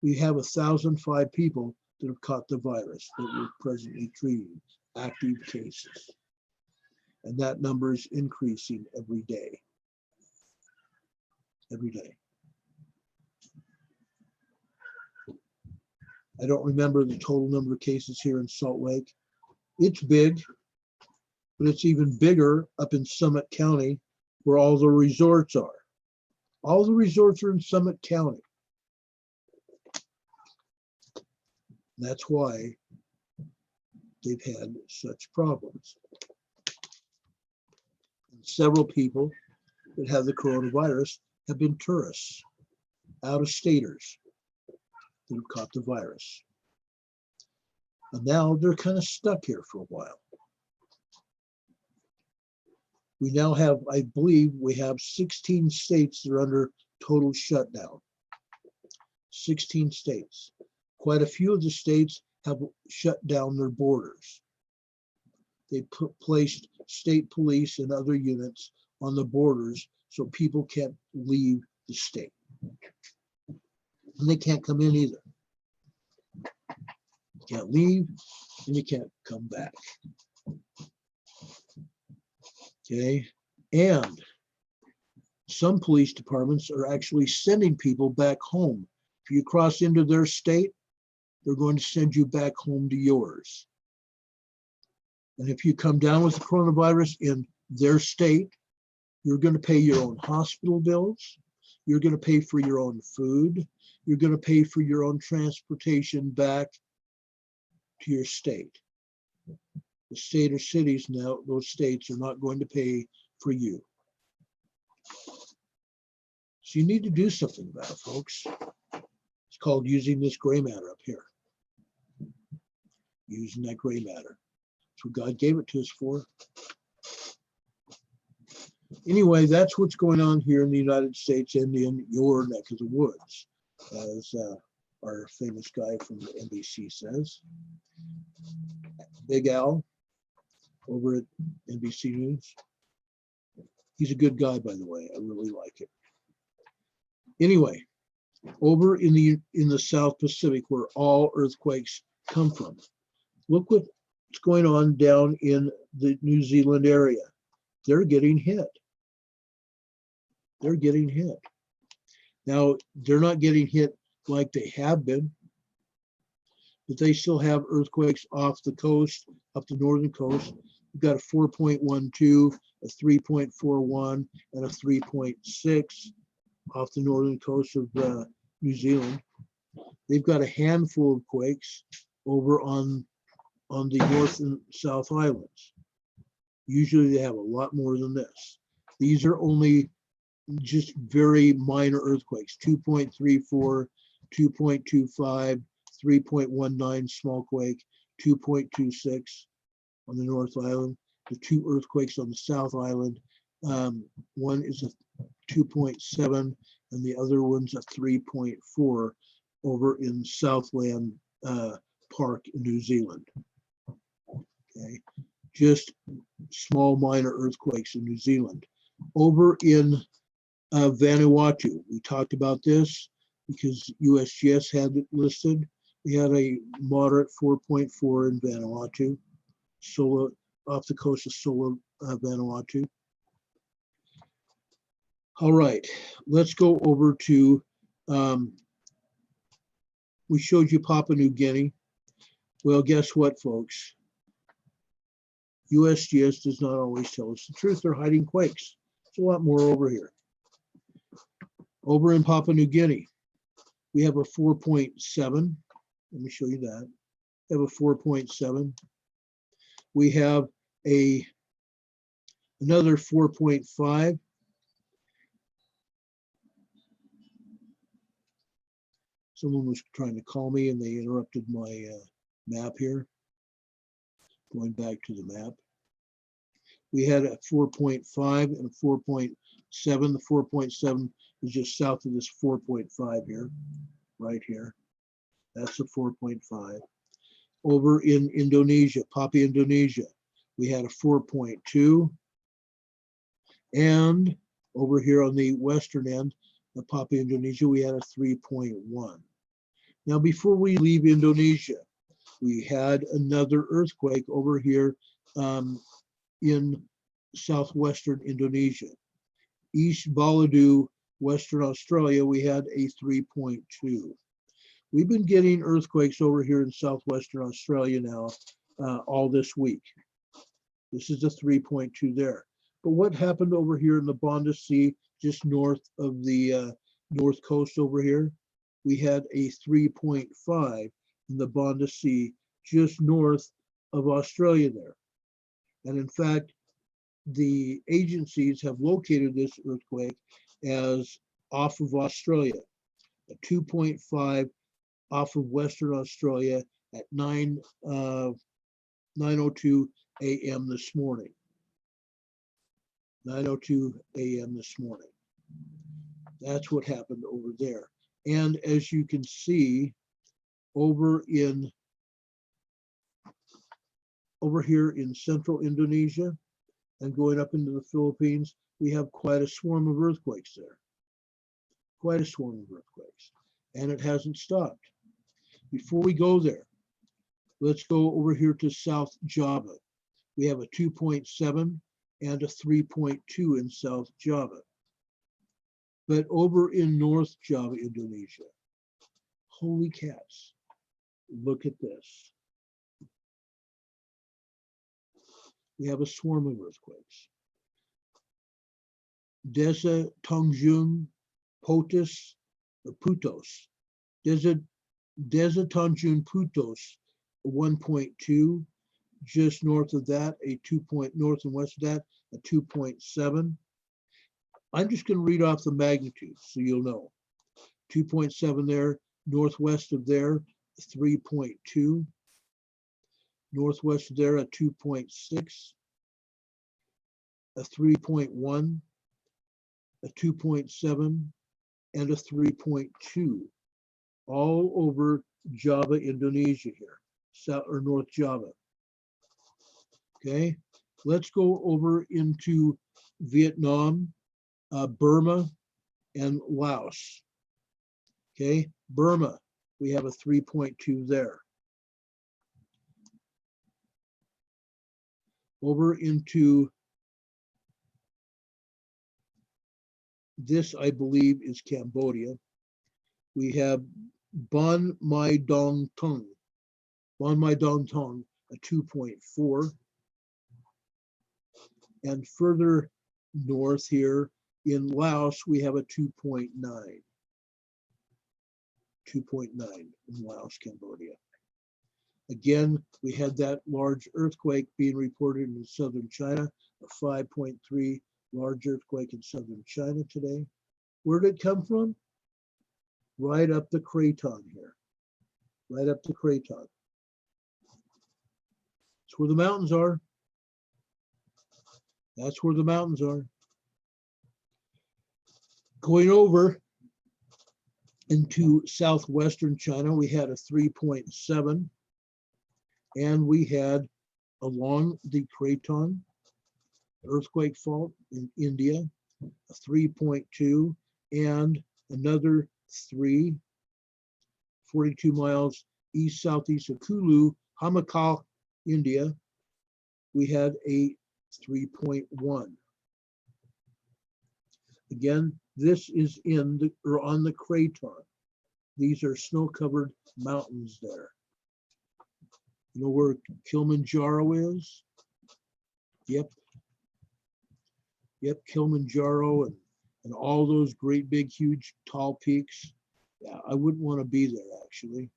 [SPEAKER 1] We have 1,005 people that have caught the virus that we're presently treating, active cases. And that number is increasing every day. Every day. I don't remember the total number of cases here in Salt Lake. It's big, but it's even bigger up in Summit County where all the resorts are. All the resorts are in Summit County. That's why they've had such problems. And several people that have the coronavirus have been tourists, out-of-staters that have caught the virus. And now they're kind of stuck here for a while. We now have, I believe, we have 16 states that are under total shutdown. 16 states. Quite a few of the states have shut down their borders. They placed state police and other units on the borders so people can't leave the state. And they can't come in either. You can't leave and you can't come back. Okay, and some police departments are actually sending people back home. If you cross into their state, they're going to send you back home to yours. And if you come down with the coronavirus in their state, you're going to pay your own hospital bills. You're going to pay for your own food. You're going to pay for your own transportation back to your state. The state or cities now, those states are not going to pay for you. So you need to do something about it, folks. It's called using this gray matter up here. Using that gray matter. That's what God gave it to us for. Anyway, that's what's going on here in the United States and in your neck of the woods, as our famous guy from the NBC says. Big Al over at NBC News. He's a good guy, by the way. I really like it. Anyway, over in the South Pacific, where all earthquakes come from, look what's going on down in the New Zealand area. They're getting hit. They're getting hit. Now, they're not getting hit like they have been, but they still have earthquakes off the coast, up the northern coast. We've got a 4.12, a 3.41, and a 3.6 off the northern coast of New Zealand. They've got a handful of quakes over on the North and South Islands. Usually they have a lot more than this. These are only just very minor earthquakes, 2.34, 2.25, 3.19 small quake, 2.26 on the North Island, the 2 earthquakes on the South Island. One is a 2.7 and the other one's a 3.4 over in Southland Park in New Zealand. Okay, just small minor earthquakes in New Zealand. Over in Vanuatu, we talked about this because USGS had it listed. We had a moderate 4.4 in Vanuatu, Sula, off the coast of Sula, Vanuatu. All right, let's go over to, we showed you Papua New Guinea. Well, guess what, folks? USGS does not always tell us the truth. They're hiding quakes. There's a lot more over here. Over in Papua New Guinea, we have a 4.7. Let me show you that. We have a 4.7. We have another 4.5. Someone was trying to call me and they interrupted my map here. Going back to the map. We had a 4.5 and a 4.7. The 4.7 is just south of this 4.5 here, right here. That's a 4.5. Over in Indonesia, Papua, Indonesia, we had a 4.2. And over here on the western end of Papua, Indonesia, we had a 3.1. Now, before we leave Indonesia, we had another earthquake over here in southwestern Indonesia. East Baladu, Western Australia, we had a 3.2. We've been getting earthquakes over here in southwestern Australia now all this week. This is a 3.2 there. But what happened over here in the Banda Sea, just north of the north coast over here? We had a 3.5 in the Banda Sea, just north of Australia there. And in fact, the agencies have located this earthquake as off of Australia, a 2.5 off of Western Australia at 9:02 a.m. this morning. 9:02 a.m. this morning. That's what happened over there. And as you can see, over here in central Indonesia and going up into the Philippines, we have quite a swarm of earthquakes there. Quite a swarm of earthquakes. And it hasn't stopped. Before we go there, let's go over here to South Java. We have a 2.7 and a 3.2 in South Java. But over in North Java, Indonesia, holy cats, look at this. We have a swarm of earthquakes. Desa Tanjung Putus, Putos. Desa Tanjung Putos, 1.2. Just north of that, north and west of that, a 2.7. I'm just going to read off the magnitude so you'll know. 2.7 there, northwest of there, 3.2. Northwest of there, a 2.6, a 3.1, a 2.7, and a 3.2, all over Java, Indonesia here, South or North Java. Okay, let's go over into Vietnam, Burma, and Laos. Okay, Burma, we have a 3.2 there. Over into this, I believe, is Cambodia. We have Ban Mai Dong Tung, a 2.4. And further north here in Laos, we have a 2.9. 2.9 in Laos, Cambodia. Again, we had that large earthquake being reported in southern China, a 5.3 large earthquake in southern China today. Where did it come from? Right up the Craton here. Right up the Craton. That's where the mountains are. That's where the mountains are. Going over into southwestern China, we had a 3.7. And we had along the Craton earthquake fault in India, a 3.2, and another 3, 42 miles east-southeast of Kulu, Hamakal, India. We had a 3.1. Again, this is in the or on the Craton. These are snow-covered mountains there. You know where Kilimanjaro is? Yep. Yep, Kilimanjaro and all those great big huge tall peaks. Yeah, I wouldn't want to be there actually.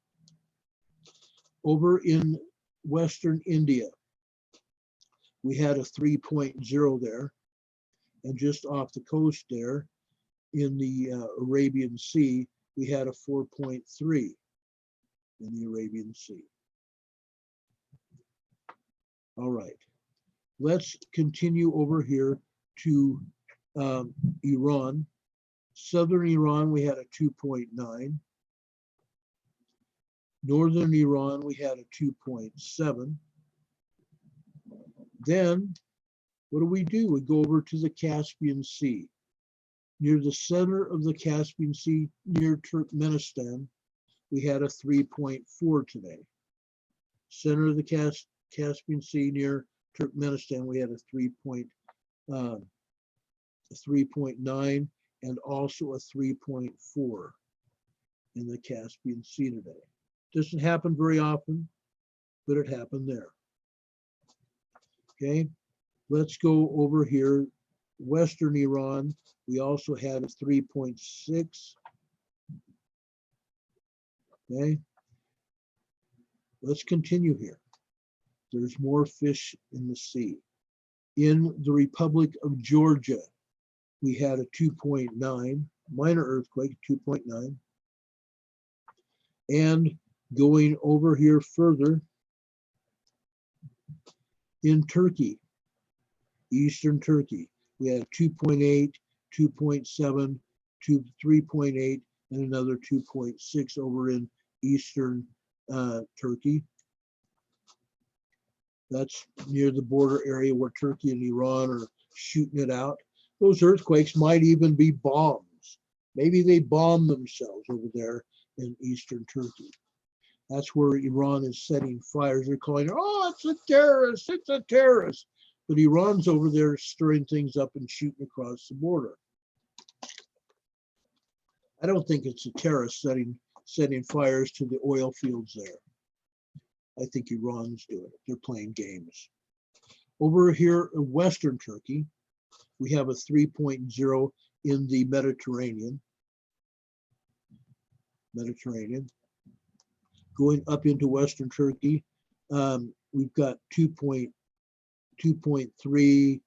[SPEAKER 1] Over in Western India, we had a 3.0 there, and just off the coast there in the Arabian Sea, we had a 4.3 in the Arabian Sea. All right, let's continue over here to Iran. Southern Iran, we had a 2.9. Northern Iran, we had a 2.7. Then, what do? We go over to the Caspian Sea. Near the center of the Caspian Sea, near Turkmenistan, we had a 3.4 today. Center of the Caspian Sea, near Turkmenistan, we had a 3.9 and also a 3.4 in the Caspian Sea today. Doesn't happen very often, but it happened there. Okay, let's go over here. Western Iran, we also had a 3.6. Okay, let's continue here. There's more fish in the sea. In the Republic of Georgia, we had a 2.9, minor earthquake, 2.9. And going over here further, in Turkey, Eastern Turkey, we had 2.8, 2.7, 3.8, and another 2.6 over in Eastern Turkey. That's near the border area where Turkey and Iran are shooting it out. Those earthquakes might even be bombs. Maybe they bomb themselves over there in Eastern Turkey. That's where Iran is setting fires. They're calling it, oh, it's a terrorist, it's a terrorist. But Iran's over there stirring things up and shooting across the border. I don't think it's a terrorist setting fires to the oil fields there. I think Iran's doing it. They're playing games. Over here in Western Turkey, we have a 3.0 in the Mediterranean. Going up into Western Turkey, we've got 2.3,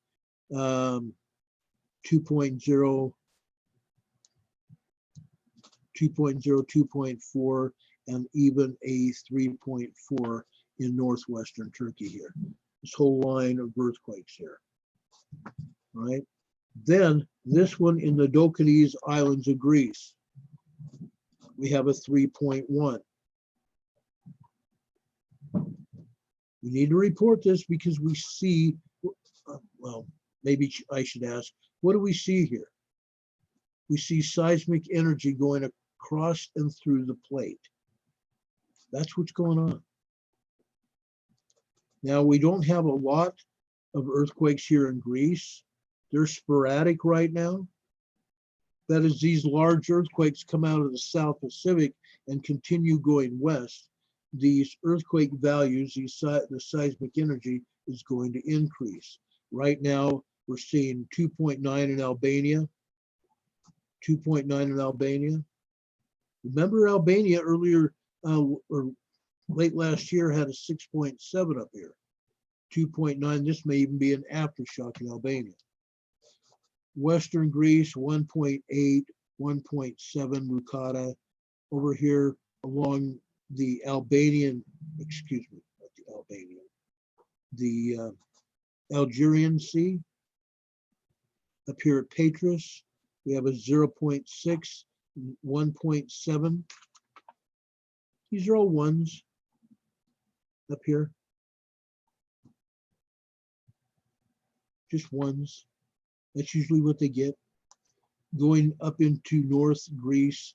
[SPEAKER 1] 2.0, 2.4, and even a 3.4 in northwestern Turkey here. This whole line of earthquakes here, right? Then this one in the Dokinees Islands of Greece, we have a 3.1. We need to report this because we see, well, maybe I should ask, what do we see here? We see seismic energy going across and through the plate. That's what's going on. Now, we don't have a lot of earthquakes here in Greece. They're sporadic right now. That is, these large earthquakes come out of the South Pacific and continue going west. These earthquake values, the seismic energy is going to increase. Right now, we're seeing 2.9 in Albania, 2.9 in Albania. Remember Albania earlier, or late last year had a 6.7 up here. 2.9, this may even be an aftershock in Albania. Western Greece, 1.8, 1.7 Mucata. Over here along the Albanian, excuse me, not the Albanian, the Algerian Sea. Up here at Patras, we have a 0.6, 1.7. These are all ones up here. just ones. That's usually what they get. Going up into North Greece,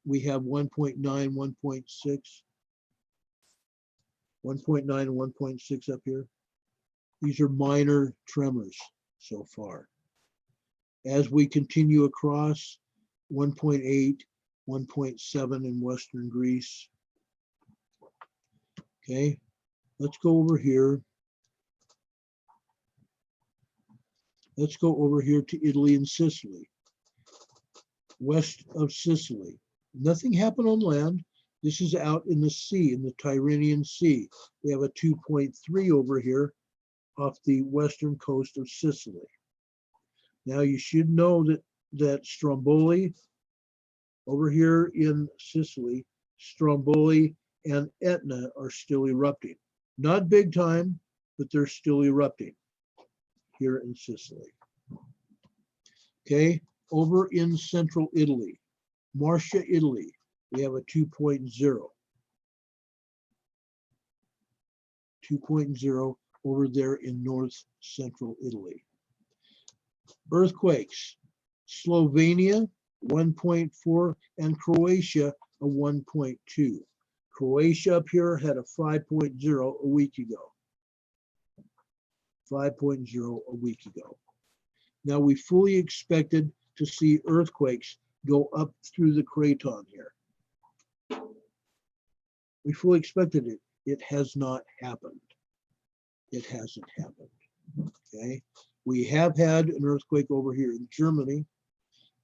[SPEAKER 1] we have 1.9, 1.6, 1.9 and 1.6 up here. These are minor tremors so far. As we continue across, 1.8, 1.7 in Western Greece. Okay, let's go over here. Let's go over here to Italy and Sicily. West of Sicily. Nothing happened on land. This is out in the sea, in the Tyrrhenian Sea. We have a 2.3 over here off the western coast of Sicily. Now you should know that Stromboli over here in Sicily, Stromboli and Etna are still erupting. Not big time, but they're still erupting here in Sicily. Okay, over in central Italy, Marcia, Italy, we have a 2.0. 2.0 over there in north central Italy. Earthquakes, Slovenia, 1.4, and Croatia, a 1.2. Croatia up here had a 5.0 a week ago. 5.0 a week ago. Now we fully expected to see earthquakes go up through the craton here. We fully expected it. It has not happened. It hasn't happened. Okay. We have had an earthquake over here in Germany,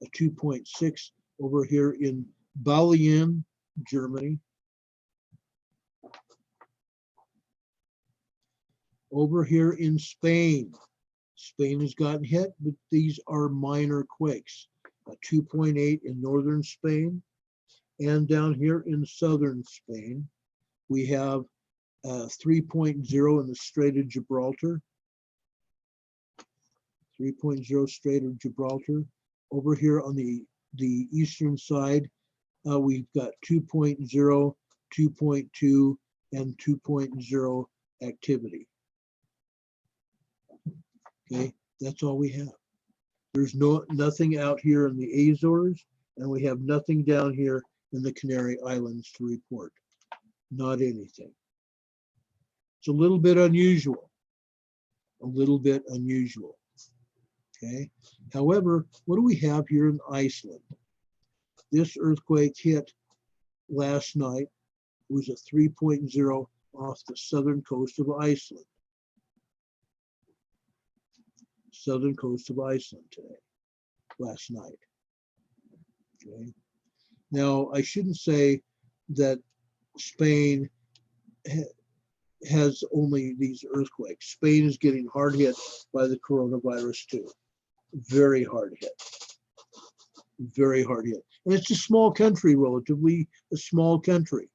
[SPEAKER 1] a 2.6 over here in Balian, Germany. Over here in Spain, Spain has gotten hit, but these are minor quakes. A 2.8 in northern Spain, and down here in southern Spain, we have 3.0 in the Strait of Gibraltar. 3.0 Strait of Gibraltar. Over here on the eastern side, we've got 2.0, 2.2, and 2.0 activity. Okay, that's all we have. There's nothing out here in the Azores, and we have nothing down here in the Canary Islands to report. Not anything. It's a little bit unusual. A little bit unusual. Okay. However, what do we have here in Iceland? This earthquake hit last night. It was a 3.0 off the southern coast of Iceland. Southern coast of Iceland today, last night. Okay. Now, I shouldn't say that Spain has only these earthquakes. Spain is getting hard hit by the coronavirus too. Very hard hit. Very hard hit. And it's a small country, relatively a small country.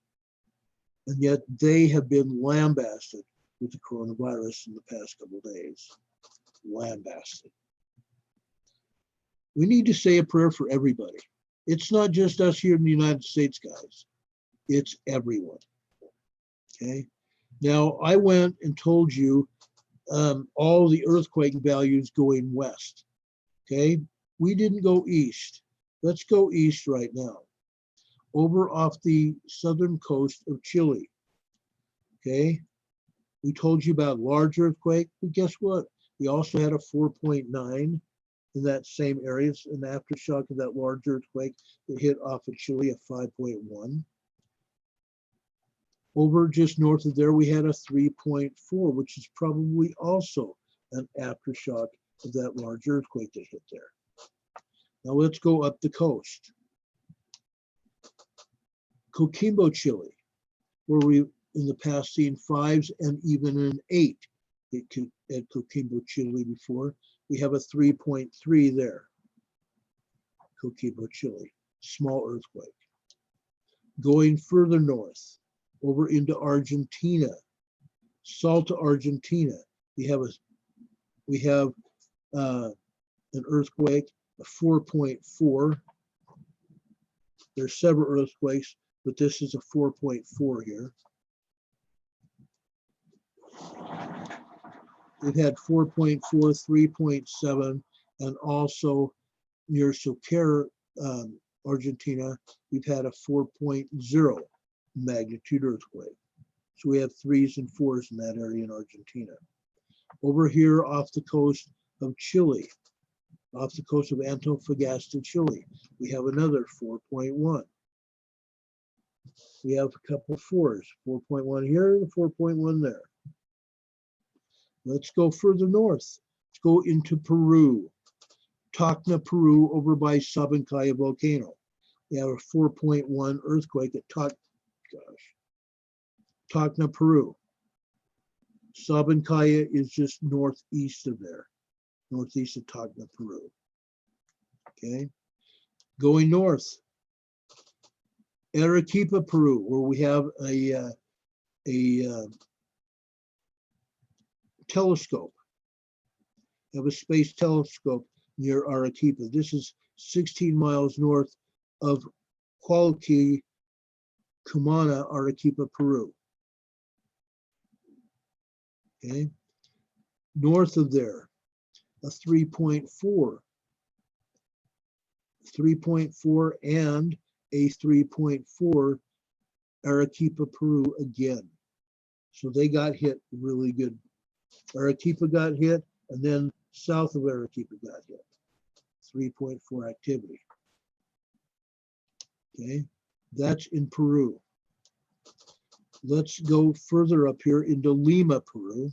[SPEAKER 1] And yet they have been lambasted with the coronavirus in the past couple of days. Lambasted. We need to say a prayer for everybody. It's not just us here in the United States, guys. It's everyone. Okay. Now, I went and told you all the earthquake values going west. Okay. We didn't go east. Let's go east right now. Over off the southern coast of Chile. Okay. We told you about large earthquake, but guess what? We also had a 4.9 in that same area. It's an aftershock of that large earthquake that hit off of Chile, a 5.1. Over just north of there, we had a 3.4, which is probably also an aftershock of that large earthquake that hit there. Now let's go up the coast. Coquimbo, Chile, where we in the past seen 5s and even an 8 at Coquimbo, Chile before. We have a 3.3 there. Coquimbo, Chile, small earthquake. Going further north, over into Argentina, Salta, Argentina, we have an earthquake, a 4.4. There's several earthquakes, but this is a 4.4 here. We've had 4.4, 3.7, and also near Socorro, Argentina, we've had a 4.0 magnitude earthquake. So we have 3s and 4s in that area in Argentina. Over here off the coast of Chile, off the coast of Antofagasta, Chile, we have another 4.1. We have a couple 4s, 4.1 here and 4.1 there. Let's go further north. Let's go into Peru. Tacna, Peru, over by Sabancaya volcano. We have a 4.1 earthquake at Tacna, Peru. Sabancaya is just northeast of there, northeast of Tacna, Peru. Okay, going north, Arequipa, Peru, where we have a telescope. We have a space telescope near Arequipa. This is 16 miles north of Hualqui, Cumana, Arequipa, Peru. Okay, north of there, a 3.4 and a 3.4 Arequipa, Peru again. So they got hit really good. Arequipa got hit, and then south of Arequipa got hit. 3.4 activity. Okay, that's in Peru. Let's go further up here into Lima, Peru.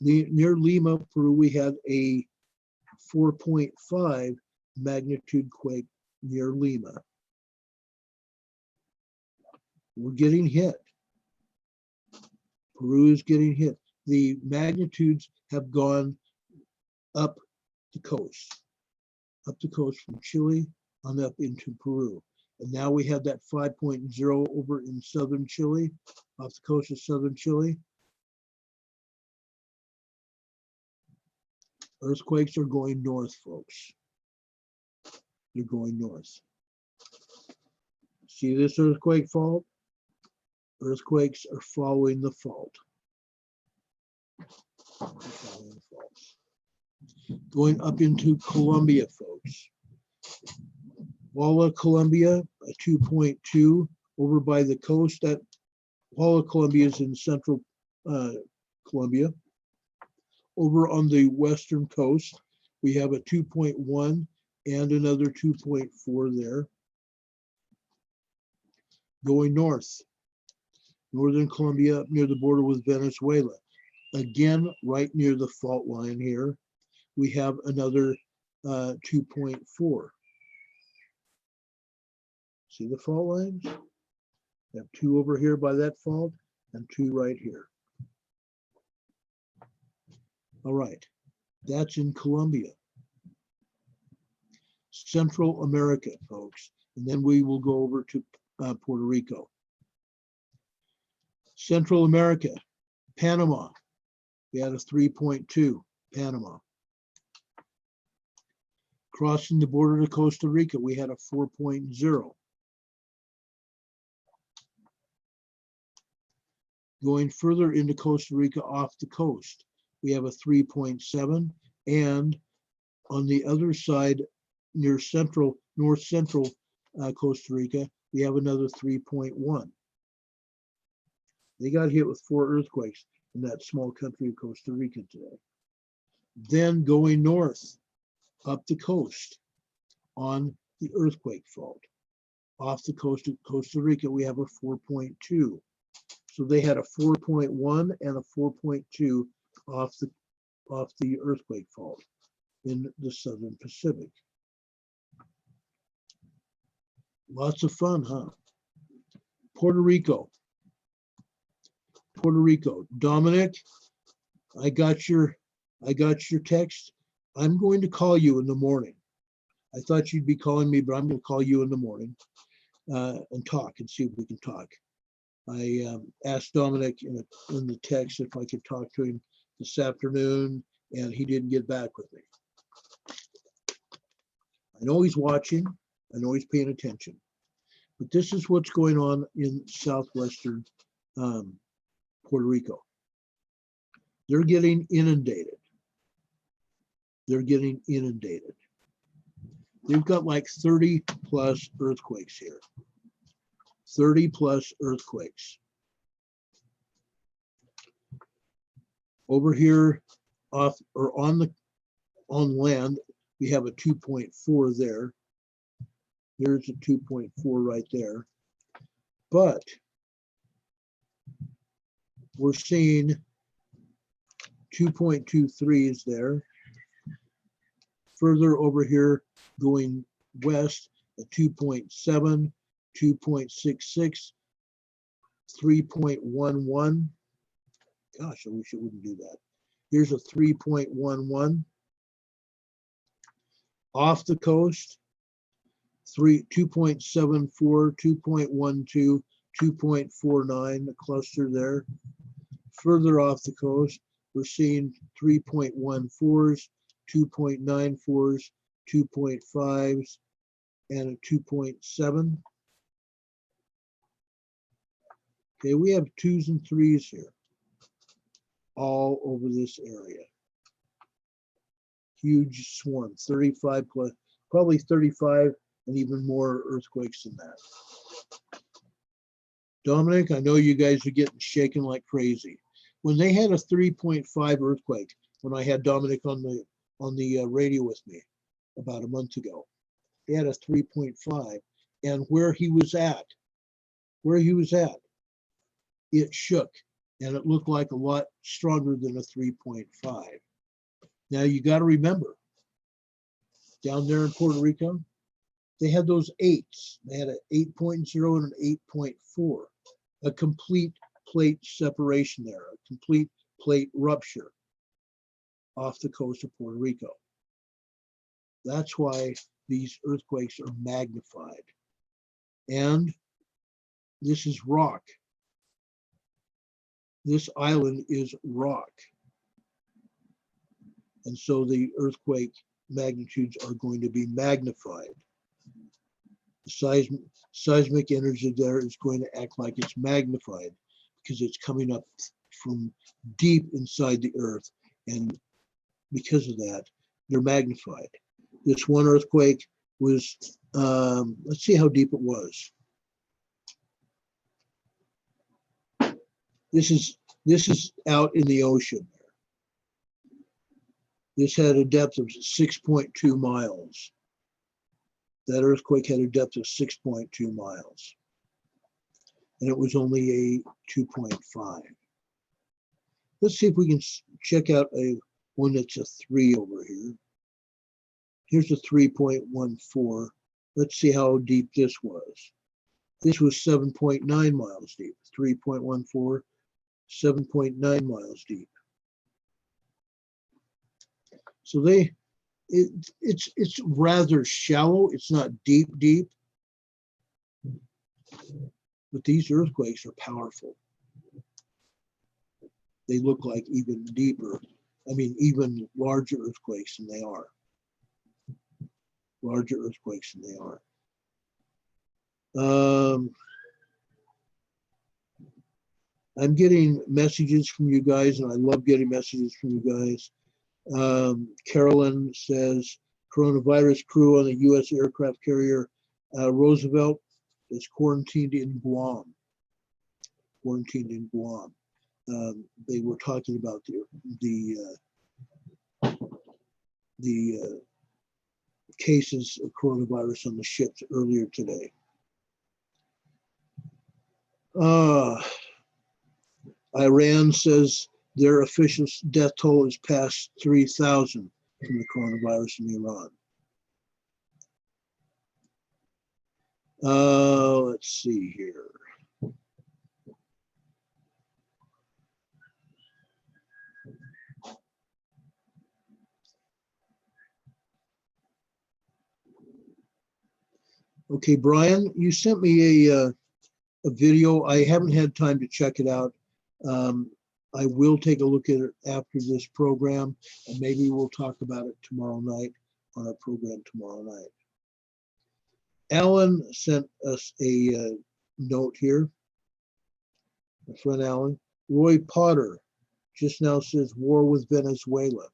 [SPEAKER 1] Near Lima, Peru, we have a 4.5 magnitude quake near Lima. We're getting hit. Peru is getting hit. The magnitudes have gone up the coast from Chile on up into Peru. And now we have that 5.0 over in southern Chile, off the coast of southern Chile. Earthquakes are going north, folks. They're going north. See this earthquake fault? Earthquakes are following the fault. Going up into Colombia, folks. Huala, Colombia, a 2.2 over by the coast. That Huala, Colombia is in central Colombia. Over on the western coast, we have a 2.1 and another 2.4 there. Going north, northern Colombia, near the border with Venezuela. Again, right near the fault line here, we have another 2.4. See the fault lines? We have 2 over here by that fault and 2 right here. All right, that's in Colombia. Central America, folks. And then we will go over to Puerto Rico. Central America, Panama. We had a 3.2, Panama. Crossing the border to Costa Rica, we had a 4.0. Going further into Costa Rica off the coast, we have a 3.7, and on the other side, near north central Costa Rica, we have another 3.1. They got hit with 4 earthquakes in that small country of Costa Rica today. Then going north, up the coast on the earthquake fault. Off the coast of Costa Rica, we have a 4.2. So they had a 4.1 and a 4.2 off the earthquake fault in the Southern Pacific. Lots of fun, huh? Puerto Rico. Dominic, I got your text. I'm going to call you in the morning. I thought you'd be calling me, but I'm going to call you in the morning and talk and see if we can talk. I asked Dominic in the text if I could talk to him this afternoon, and he didn't get back with me. I know he's watching. I know he's paying attention. But this is what's going on in southwestern Puerto Rico. They're getting inundated. They're getting inundated. They've got like 30 plus earthquakes here. 30 plus earthquakes. Over here off or on land, we have a 2.4 there. There's a 2.4 right there. But we're seeing 2.23 is there. Further over here going west, a 2.7, 2.66, 3.11. Gosh, I wish it wouldn't do that. Here's a 3.11. Off the coast, 2.74, 2.12, 2.49, the cluster there. Further off the coast, we're seeing 3.14s, 2.94s, 2.5s, and a 2.7. Okay, we have 2s and 3s here, all over this area. Huge swarm, 35 plus, probably 35 and even more earthquakes than that. Dominic, I know you guys are getting shaken like crazy. When they had a 3.5 earthquake, when I had Dominic on the radio with me about a month ago, they had a 3.5, and where he was at, it shook, and it looked like a lot stronger than a 3.5. Now you got to remember, down there in Puerto Rico, they had those 8s. They had an 8.0 and an 8.4, a complete plate separation there, a complete plate rupture off the coast of Puerto Rico. That's why these earthquakes are magnified. And this is rock. This island is rock. And so the earthquake magnitudes are going to be magnified. The seismic energy there is going to act like it's magnified because it's coming up from deep inside the earth. And because of that, they're magnified. This one earthquake was, let's see how deep it was. This is out in the ocean. This had a depth of 6.2 miles. That earthquake had a depth of 6.2 miles. And it was only a 2.5. Let's see if we can check out one that's a 3 over here. Here's a 3.14. Let's see how deep this was. This was 7.9 miles deep. 3.14, 7.9 miles deep. So it's rather shallow. It's not deep, but these earthquakes are powerful. They look like even deeper. I mean, even larger earthquakes than they are. Larger earthquakes than they are. I'm getting messages from you guys, and I love getting messages from you guys. Carolyn says, coronavirus crew on the U.S. aircraft carrier Roosevelt is quarantined in Guam. They were talking about the cases of coronavirus on the ships earlier today. Iran says their official death toll is past 3,000 from the coronavirus in Iran. Let's see here. Okay, Brian, you sent me a video. I haven't had time to check it out. I will take a look at it after this program, and maybe we'll talk about it tomorrow night on our program tomorrow night. Alan sent us a note here. My friend Alan. Roy Potter just now says war with Venezuela.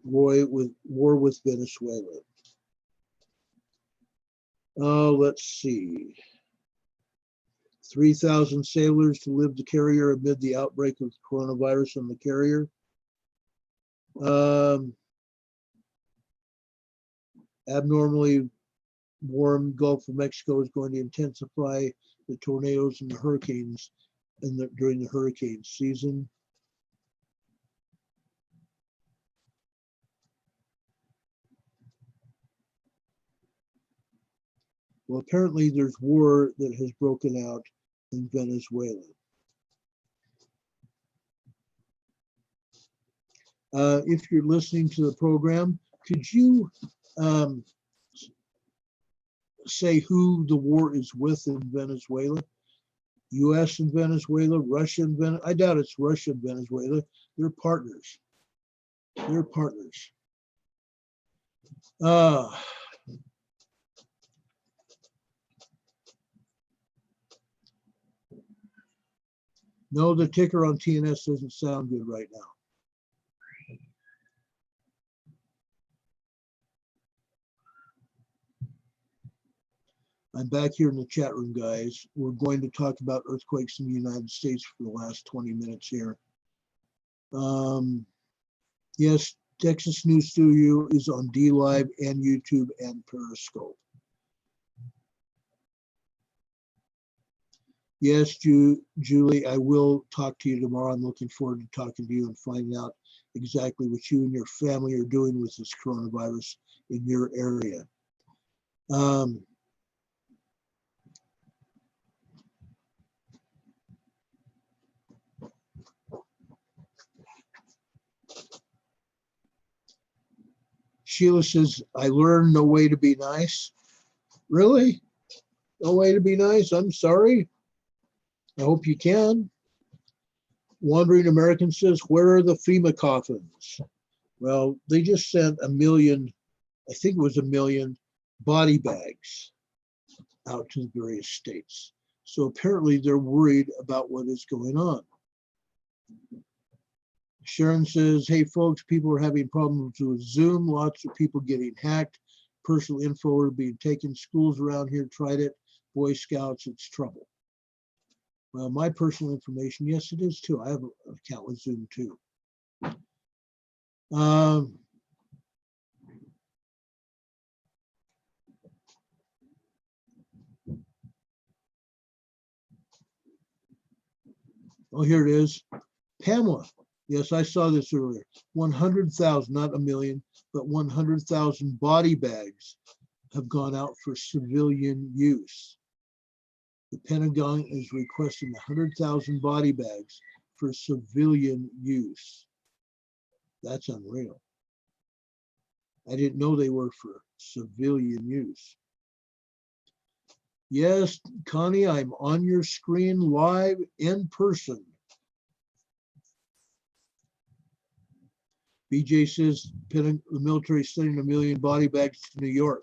[SPEAKER 1] War with Venezuela. Let's see. 3,000 sailors to live the carrier amid the outbreak of coronavirus on the carrier. Abnormally warm Gulf of Mexico is going to intensify the tornadoes and the hurricanes during the hurricane season. Well, apparently there's war that has broken out in Venezuela. If you're listening to the program, could you say who the war is with in Venezuela? U.S. and Venezuela, Russia and Venezuela. I doubt it's Russia and Venezuela. They're partners. They're partners. No, the ticker on TNS doesn't sound good right now. I'm back here in the chat room, guys. We're going to talk about earthquakes in the United States for the last 20 minutes here. Yes, Texas News Studio is on DLive and YouTube and Periscope. Yes, Julie, I will talk to you tomorrow. I'm looking forward to talking to you and finding out exactly what you and your family are doing with this coronavirus in your area. Sheila says, I learned no way to be nice. Really? No way to be nice? I'm sorry. I hope you can. Wandering American says, where are the FEMA coffins? Well, they just sent 1 million, I think it was 1 million body bags out to the various states. So apparently they're worried about what is going on. Sharon says, hey folks, people are having problems with Zoom. Lots of people getting hacked. Personal info are being taken. Schools around here tried it. Boy Scouts, it's trouble. Well, my personal information, yes, it is too. I have an account with Zoom too. Oh, here it is. Pamela. Yes, I saw this earlier. 100,000, not 1 million, but 100,000 body bags have gone out for civilian use. The Pentagon is requesting 100,000 body bags for civilian use. That's unreal. I didn't know they were for civilian use. Yes, Connie, I'm on your screen live in person. BJ says the military is sending 1 million body bags to New York.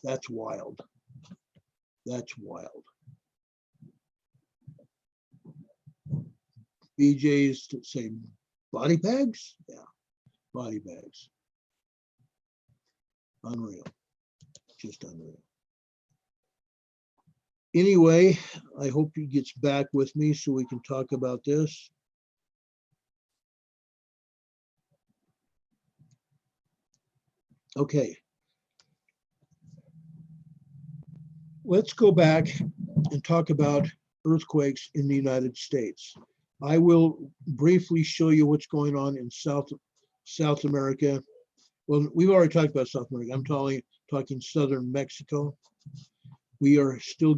[SPEAKER 1] That's wild. That's wild. BJ's saying body bags? Yeah, body bags. Unreal. Just unreal. Anyway, I hope he gets back with me so we can talk about this. Okay. Let's go back and talk about earthquakes in the United States. I will briefly show you what's going on in South America. Well, we've already talked about South America. I'm talking southern Mexico. We're still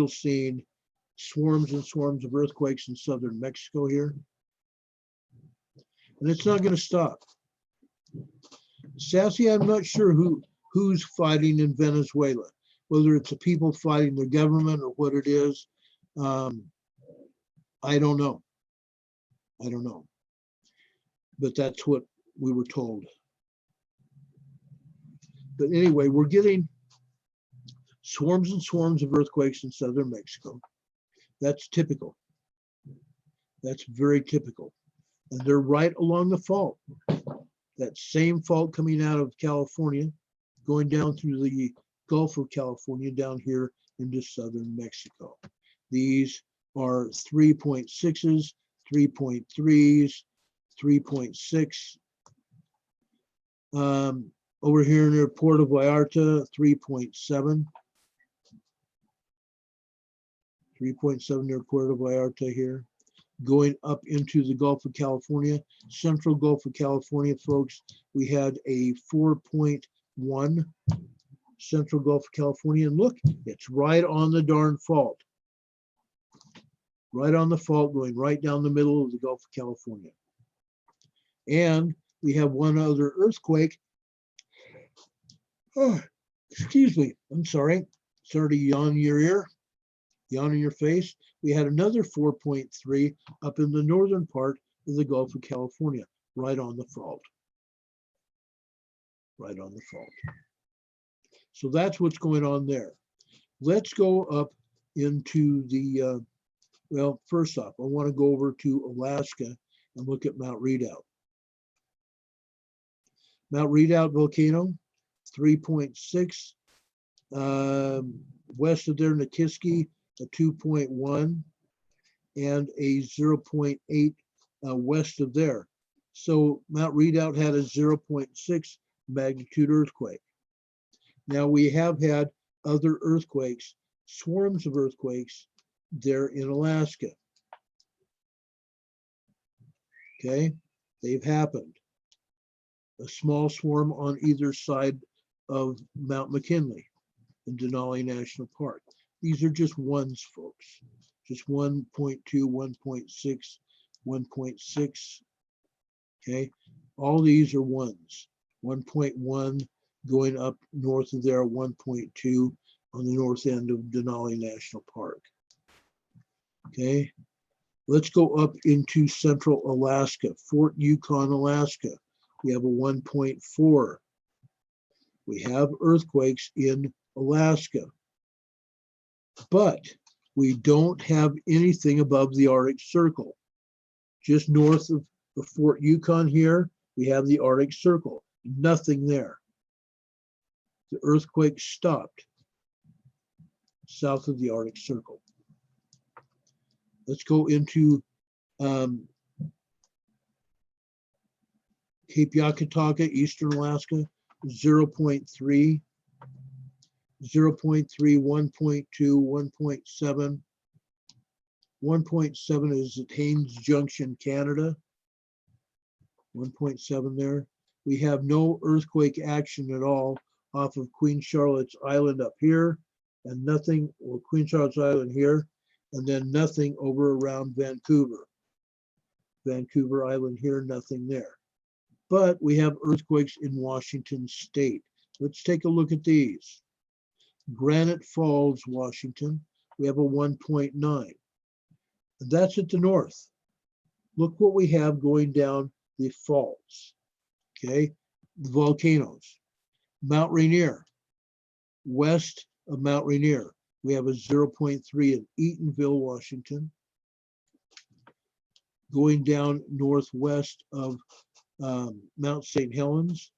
[SPEAKER 1] seeing swarms and swarms of earthquakes in southern Mexico here. And it's not going to stop. Sassy, I'm not sure who's fighting in Venezuela, whether it's the people fighting the government or what it is. I don't know. I don't know. But that's what we were told. But anyway, we're getting swarms and swarms of earthquakes in southern Mexico. That's typical. That's very typical. And they're right along the fault. That same fault coming out of California, going down through the Gulf of California, down here into southern Mexico. These are 3.6s, 3.3s, 3.6. Over here near Puerto Vallarta, 3.7. 3.7 near Puerto Vallarta here. Going up into the Gulf of California, central Gulf of California, folks, we had a 4.1 central Gulf of California. And look, it's right on the darn fault. Right on the fault, going right down the middle of the Gulf of California. And we have one other earthquake. Oh, excuse me, I'm sorry. Sorry to yawn in your ear, yawn in your face. We had another 4.3 up in the northern part of the Gulf of California, right on the fault. Right on the fault. So that's what's going on there. Let's go up into the, well, first off, I want to go over to Alaska and look at Mount Redoubt. Mount Redoubt volcano, 3.6. West of there, Nikiski, a 2.1, and a 0.8 west of there. So Mount Redoubt had a 0.6 magnitude earthquake. Now we have had other earthquakes, swarms of earthquakes there in Alaska. Okay, they've happened. A small swarm on either side of Mount McKinley in Denali National Park. These are just ones, folks. Just 1.2, 1.6, 1.6. Okay, all these are ones. 1.1 going up north of there, 1.2 on the north end of Denali National Park. Okay, let's go up into central Alaska, Fort Yukon, Alaska. We have a 1.4. We have earthquakes in Alaska, but we don't have anything above the Arctic Circle. Just north of the Fort Yukon here, we have the Arctic Circle. Nothing there. The earthquake stopped south of the Arctic Circle. Let's go into Cape Yakutaka, Eastern Alaska, 0.3, 0.3, 1.2, 1.7. 1.7 is at Haines Junction, Canada. 1.7 there. We have no earthquake action at all off of Queen Charlotte's Island up here, and nothing, or Queen Charlotte's Island here, and then nothing over around Vancouver. Vancouver Island here, nothing there. But we have earthquakes in Washington State. Let's take a look at these. Granite Falls, Washington, we have a 1.9. And that's at the north. Look what we have going down the faults, okay? The volcanoes. Mount Rainier, west of Mount Rainier, we have a 0.3 in Eatonville, Washington. Going down northwest of Mount St. Helens,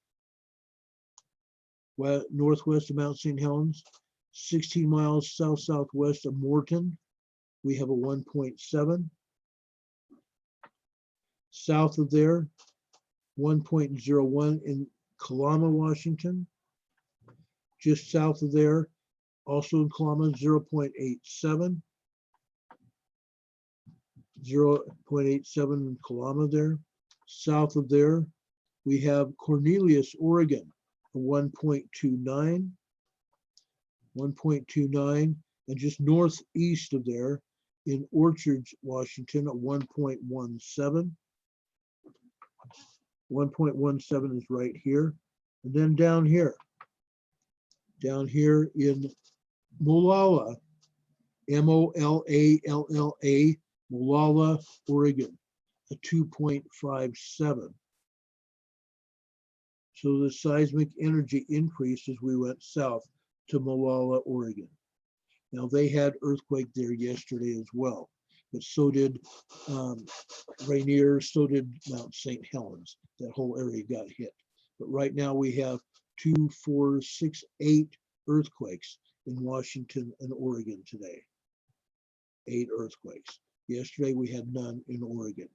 [SPEAKER 1] northwest of Mount St. Helens, 16 miles south-southwest of Morton, we have a 1.7. South of there, 1.01 in Kalama, Washington. Just south of there, also in Kalama, 0.87. 0.87 in Kalama there. South of there, we have Cornelius, Oregon, a 1.29. 1.29, and just northeast of there in Orchards, Washington, a 1.17. 1.17 is right here. And then down here in Molalla, M-O-L-A-L-L-A, Molalla, Oregon, a 2.57. So the seismic energy increased as we went south to Molalla, Oregon. Now they had earthquake there yesterday as well. but so did Rainier, so did Mount St. Helens. That whole area got hit. But right now we have 2, 4, 6, 8 earthquakes in Washington and Oregon today. 8 earthquakes. Yesterday we had none in Oregon.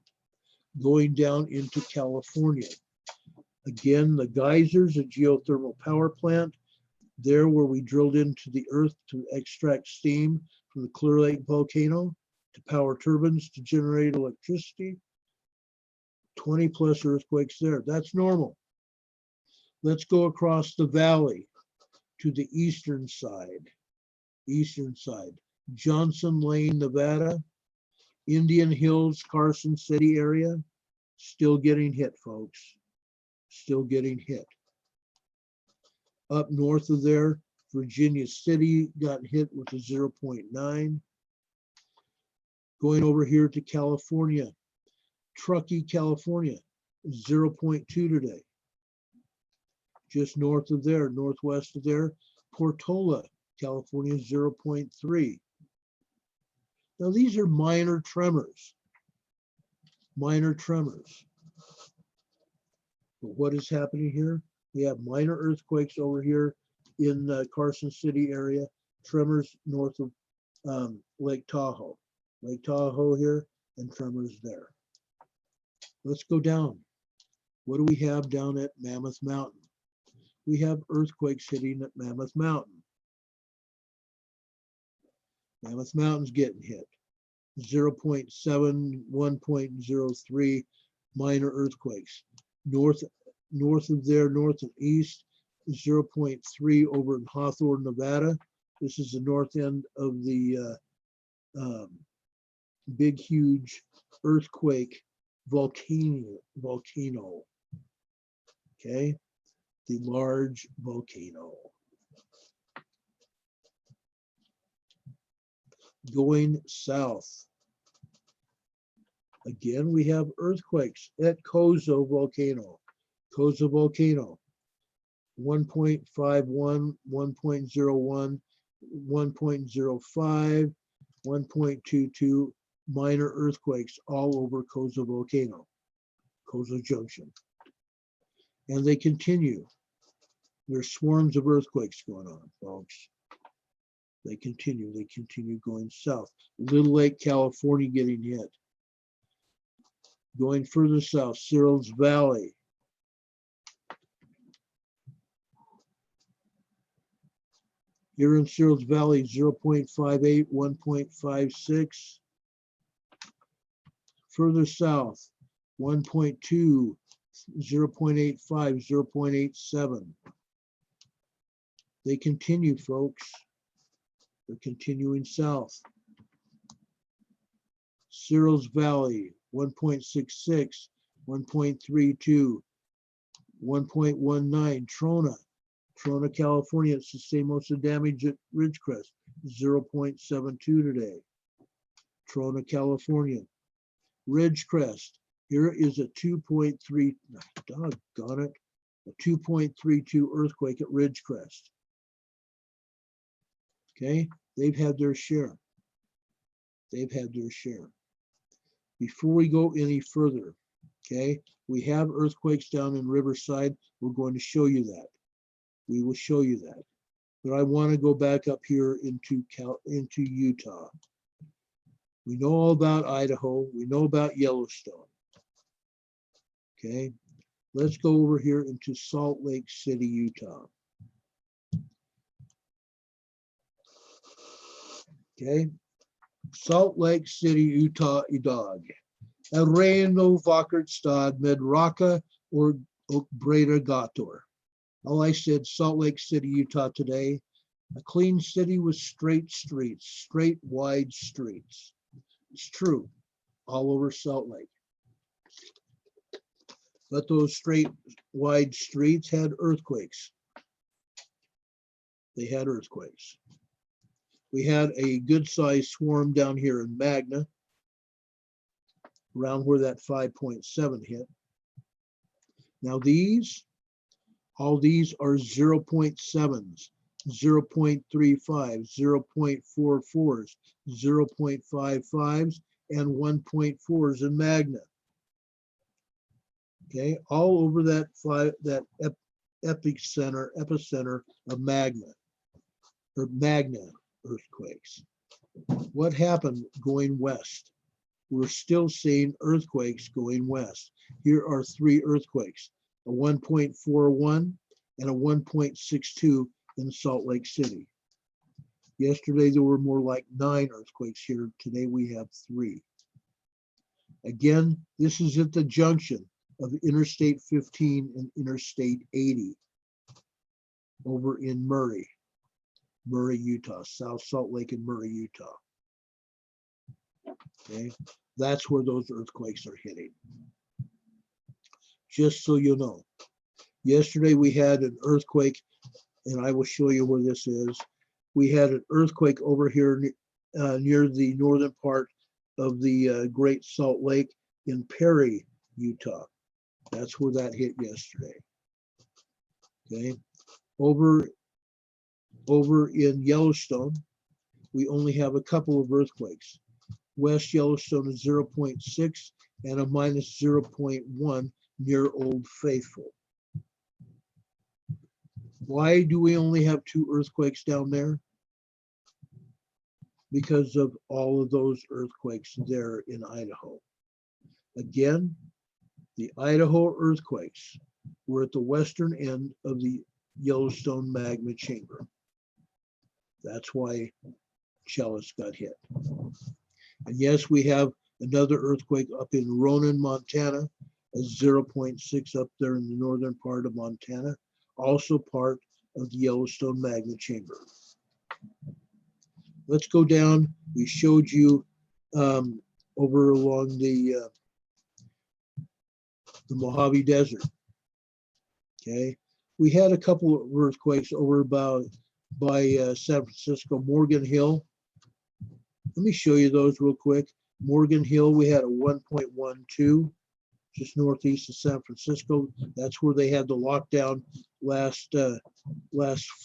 [SPEAKER 1] Going down into California. Again, the geysers, a geothermal power plant, there where we drilled into the earth to extract steam from the Clear Lake volcano to power turbines to generate electricity. 20 plus earthquakes there. That's normal. Let's go across the valley to the eastern side. Eastern side. Johnson Lane, Nevada. Indian Hills, Carson City area. Still getting hit, folks. Still getting hit. Up north of there, Virginia City got hit with a 0.9. Going over here to California, Truckee, California, 0.2 today. Just north of there, northwest of there, Portola, California, 0.3. Now these are minor tremors. Minor tremors. But what is happening here? We have minor earthquakes over here in the Carson City area, tremors north of Lake Tahoe. Lake Tahoe here and tremors there. Let's go down. What do we have down at Mammoth Mountain? We have earthquakes hitting at Mammoth Mountain. Mammoth Mountain's getting hit. 0.7, 1.03 minor earthquakes. North of there, north and east, 0.3 over in Hawthorne, Nevada. This is the north end of the big, huge earthquake volcano. Okay, the large volcano. Going south. Again, we have earthquakes at Coso volcano. Coso volcano, 1.51, 1.01, 1.05, 1.22 minor earthquakes all over Coso volcano, Coso Junction. And they continue. There's swarms of earthquakes going on, folks. They continue going south. Little Lake, California getting hit. Going further south, Searles Valley. Here in Searles Valley, 0.58, 1.56. Further south, 1.2, 0.85, 0.87. They continue, folks. They're continuing south. Searles Valley, 1.66, 1.32, 1.19. Trona, California, it sustained most of the damage at Ridgecrest, 0.72 today. Trona, California. Ridgecrest, here is a 2.3, doggone it, a 2.32 earthquake at Ridgecrest. Okay, they've had their share. They've had their share. Before we go any further, okay, we have earthquakes down in Riverside. We're going to show you that. We will show you that. But I want to go back up here into Utah. We know all about Idaho. We know about Yellowstone. Okay, let's go over here into Salt Lake City, Utah. Okay, Salt Lake City, Utah, idag. Reno vackert stad med raka och breda gator. Oh, I said Salt Lake City, Utah today. A clean city with straight streets, straight, wide streets. It's true, all over Salt Lake. But those straight, wide streets had earthquakes. They had earthquakes. We had a good-sized swarm down here in Magna, around where that 5.7 hit. Now these, all these are 0.7s, 0.35s, 0.44s, 0.55s, and 1.4 is in Magna. Okay, all over that epicenter of Magna earthquakes. What happened going west? We're still seeing earthquakes going west. Here are 3 earthquakes, a 1.41 and a 1.62 in Salt Lake City. Yesterday, there were more like 9 earthquakes here. Today, we have 3. Again, this is at the junction of Interstate 15 and Interstate 80 over in Murray, Utah, South Salt Lake and Murray, Utah. Okay, that's where those earthquakes are hitting. Just so you know, yesterday we had an earthquake, and I will show you where this is. We had an earthquake over here near the northern part of the Great Salt Lake in Perry, Utah. That's where that hit yesterday. Okay, over in Yellowstone, we only have a couple of earthquakes. West Yellowstone is 0.6 and a minus 0.1 near Old Faithful. Why do we only have 2 earthquakes down there? Because of all of those earthquakes there in Idaho. Again, the Idaho earthquakes were at the western end of the Yellowstone magma chamber. That's why Chellis got hit. And yes, we have another earthquake up in Ronan, Montana, a 0.6 up there in the northern part of Montana, also part of the Yellowstone magma chamber. Let's go down. We showed you over along the Mojave Desert. Okay, we had a couple of earthquakes over by San Francisco, Morgan Hill. Let me show you those real quick. Morgan Hill, we had a 1.12, just northeast of San Francisco. That's where they had the lockdown last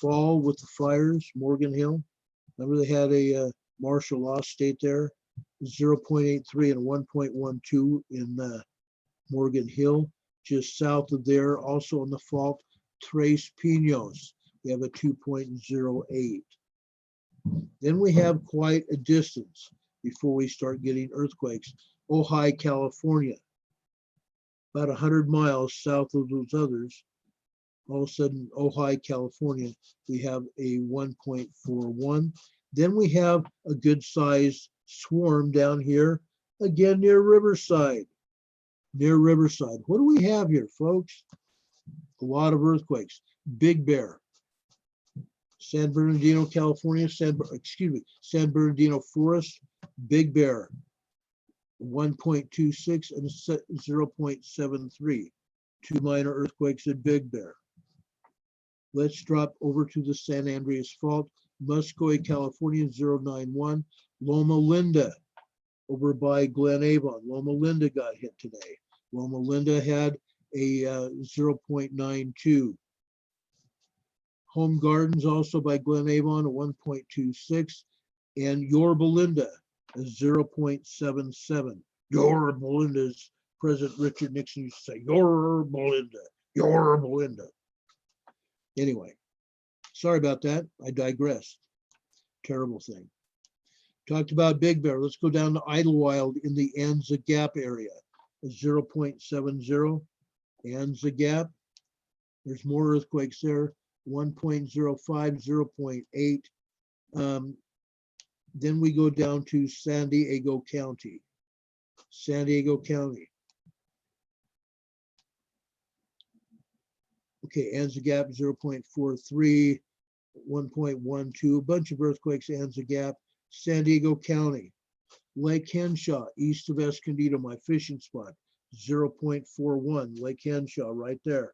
[SPEAKER 1] fall with the fires, Morgan Hill. Remember they had a martial law state there, 0.83 and 1.12 in Morgan Hill. Just south of there, also on the fault, Tres Pinos, we have a 2.08. Then we have quite a distance before we start getting earthquakes. Ojai, California, about 100 miles south of those others. All of a sudden, Ojai, California, we have a 1.41. Then we have a good sized swarm down here, again near Riverside. What do we have here, folks? A lot of earthquakes. Big Bear, San Bernardino, California, San Bernardino Forest, Big Bear, 1.26 and 0.73. 2 minor earthquakes at Big Bear. Let's drop over to the San Andreas Fault, Muscoy, California, 091. Loma Linda, over by Glen Avon. Loma Linda got hit today. Loma Linda had a 0.92. Home Gardens, also by Glen Avon, a 1.26. And Yorba Linda, a 0.77. Yorba Linda, as President Richard Nixon used to say, Yorba Linda, Yorba Linda. Anyway, sorry about that. I digress. Terrible thing. Talked about Big Bear. Let's go down to Idlewild in the Anza Gap area. A 0.70. Anza Gap. There's more earthquakes there. 1.05, 0.8. Then we go down to San Diego County. San Diego County. Okay, Anza Gap, 0.43, 1.12, a bunch of earthquakes, Anza Gap. San Diego County. Lake Henshaw, east of Escondido, my fishing spot, 0.41, Lake Henshaw, right there.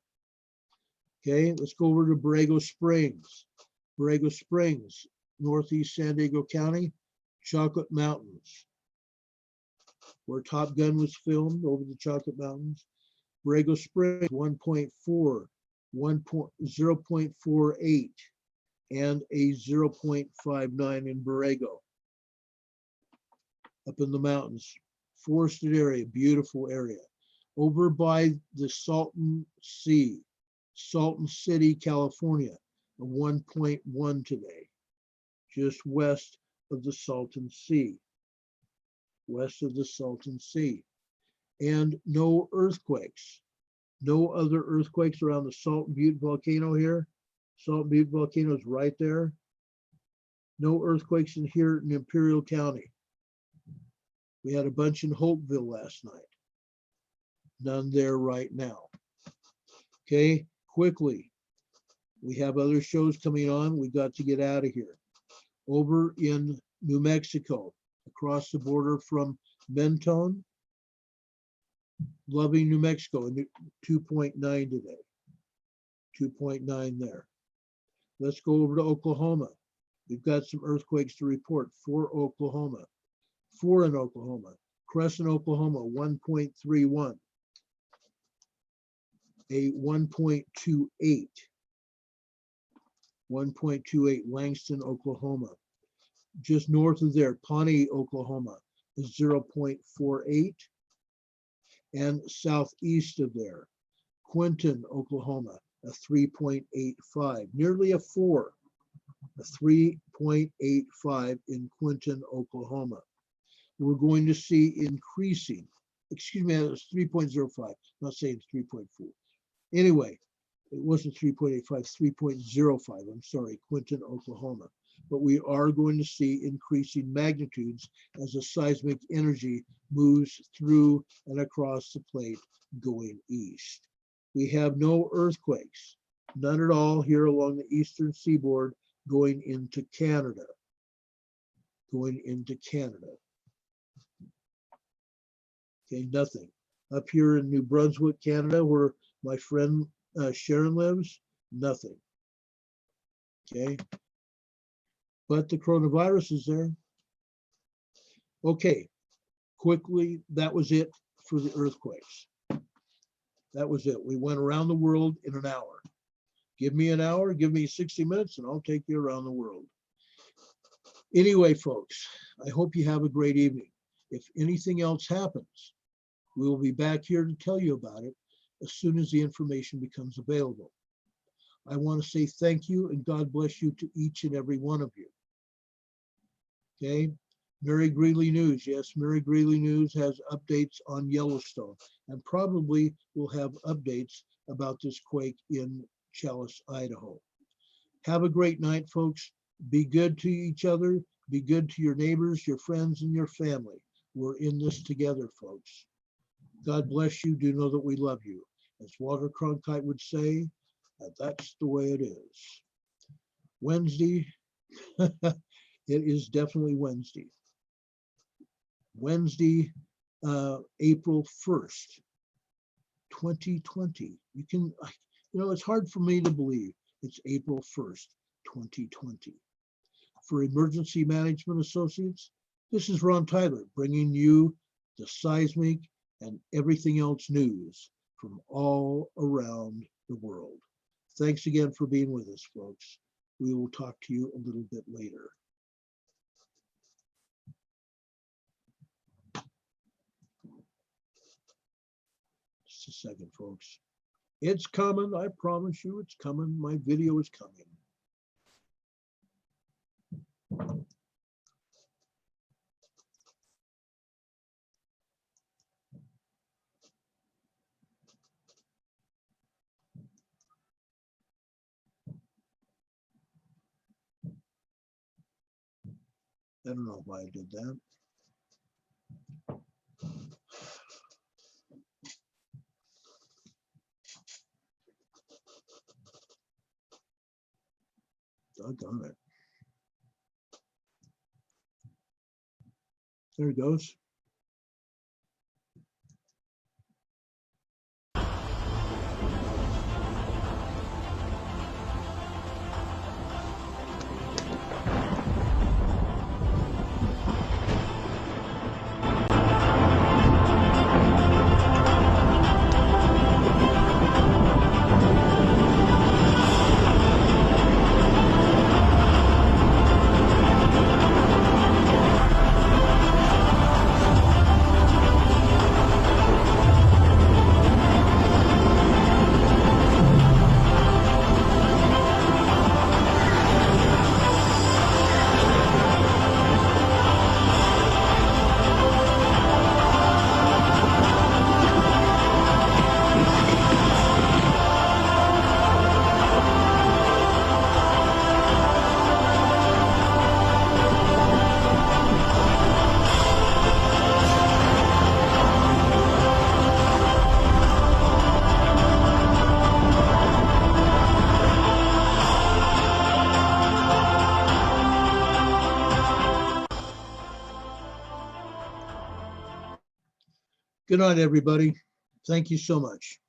[SPEAKER 1] Okay, let's go over to Borrego Springs. Borrego Springs, northeast San Diego County, Chocolate Mountains, where Top Gun was filmed, over the Chocolate Mountains. Borrego Springs, 1.4, 0.48, and a 0.59 in Borrego. up in the mountains, forested area, beautiful area. Over by the Salton Sea, Salton City, California, a 1.1 today, just west of the Salton Sea, west of the Salton Sea. And no earthquakes, no other earthquakes around the Salton Butte volcano here. Salton Butte volcano is right there. No earthquakes in here in Imperial County. We had a bunch in Holtville last night. None there right now. Okay, quickly. We have other shows coming on. We got to get out of here. Over in New Mexico, across the border from Mentone, Loving, New Mexico, 2.9 today. 2.9 there. Let's go over to Oklahoma. We've got some earthquakes to report for Oklahoma. 4 in Oklahoma. Crescent, Oklahoma, 1.31. A 1.28. 1.28, Langston, Oklahoma. Just north of there, Pawnee, Oklahoma, is 0.48. And southeast of there, Quinton, Oklahoma, a 3.85, nearly a 4, a 3.85 in Quinton, Oklahoma. We're going to see increasing, excuse me, it was 3.05, not saying it's 3.4. Anyway, it wasn't 3.85, 3.05, I'm sorry, Quinton, Oklahoma. But we are going to see increasing magnitudes as the seismic energy moves through and across the plate going east. We have no earthquakes, none at all here along the eastern seaboard going into Canada. Going into Canada. Okay, nothing. Up here in New Brunswick, Canada, where my friend Sharon lives, nothing. Okay. But the coronavirus is there. Okay, quickly, that was it for the earthquakes. That was it. We went around the world in an hour. Give me an hour, give me 60 minutes, and I'll take you around the world. Anyway, folks, I hope you have a great evening. If anything else happens, we will be back here to tell you about it as soon as the information becomes available. I want to say thank you and God bless you to each and every one of you. Okay, Mary Greeley News. Yes, Mary Greeley News has updates on Yellowstone and probably will have updates about this quake in Challis, Idaho. Have a great night, folks. Be good to each other. Be good to your neighbors, your friends, and your family. We're in this together, folks. God bless you. Do know that we love you. As Walter Cronkite would say, that's the way it is. Wednesday. It is definitely Wednesday. Wednesday, April 1st, 2020. You can, it's hard for me to believe it's April 1st, 2020. For Emergency Management Associates, this is Ron Tyler bringing you the seismic and everything else news from all around the world. Thanks again for being with us, folks. We will talk to you a little bit later. Just a second, folks. It's coming. I promise you it's coming. My video is coming. I don't know why I did that. Doggone it. There it goes. Good night, everybody. Thank you so much.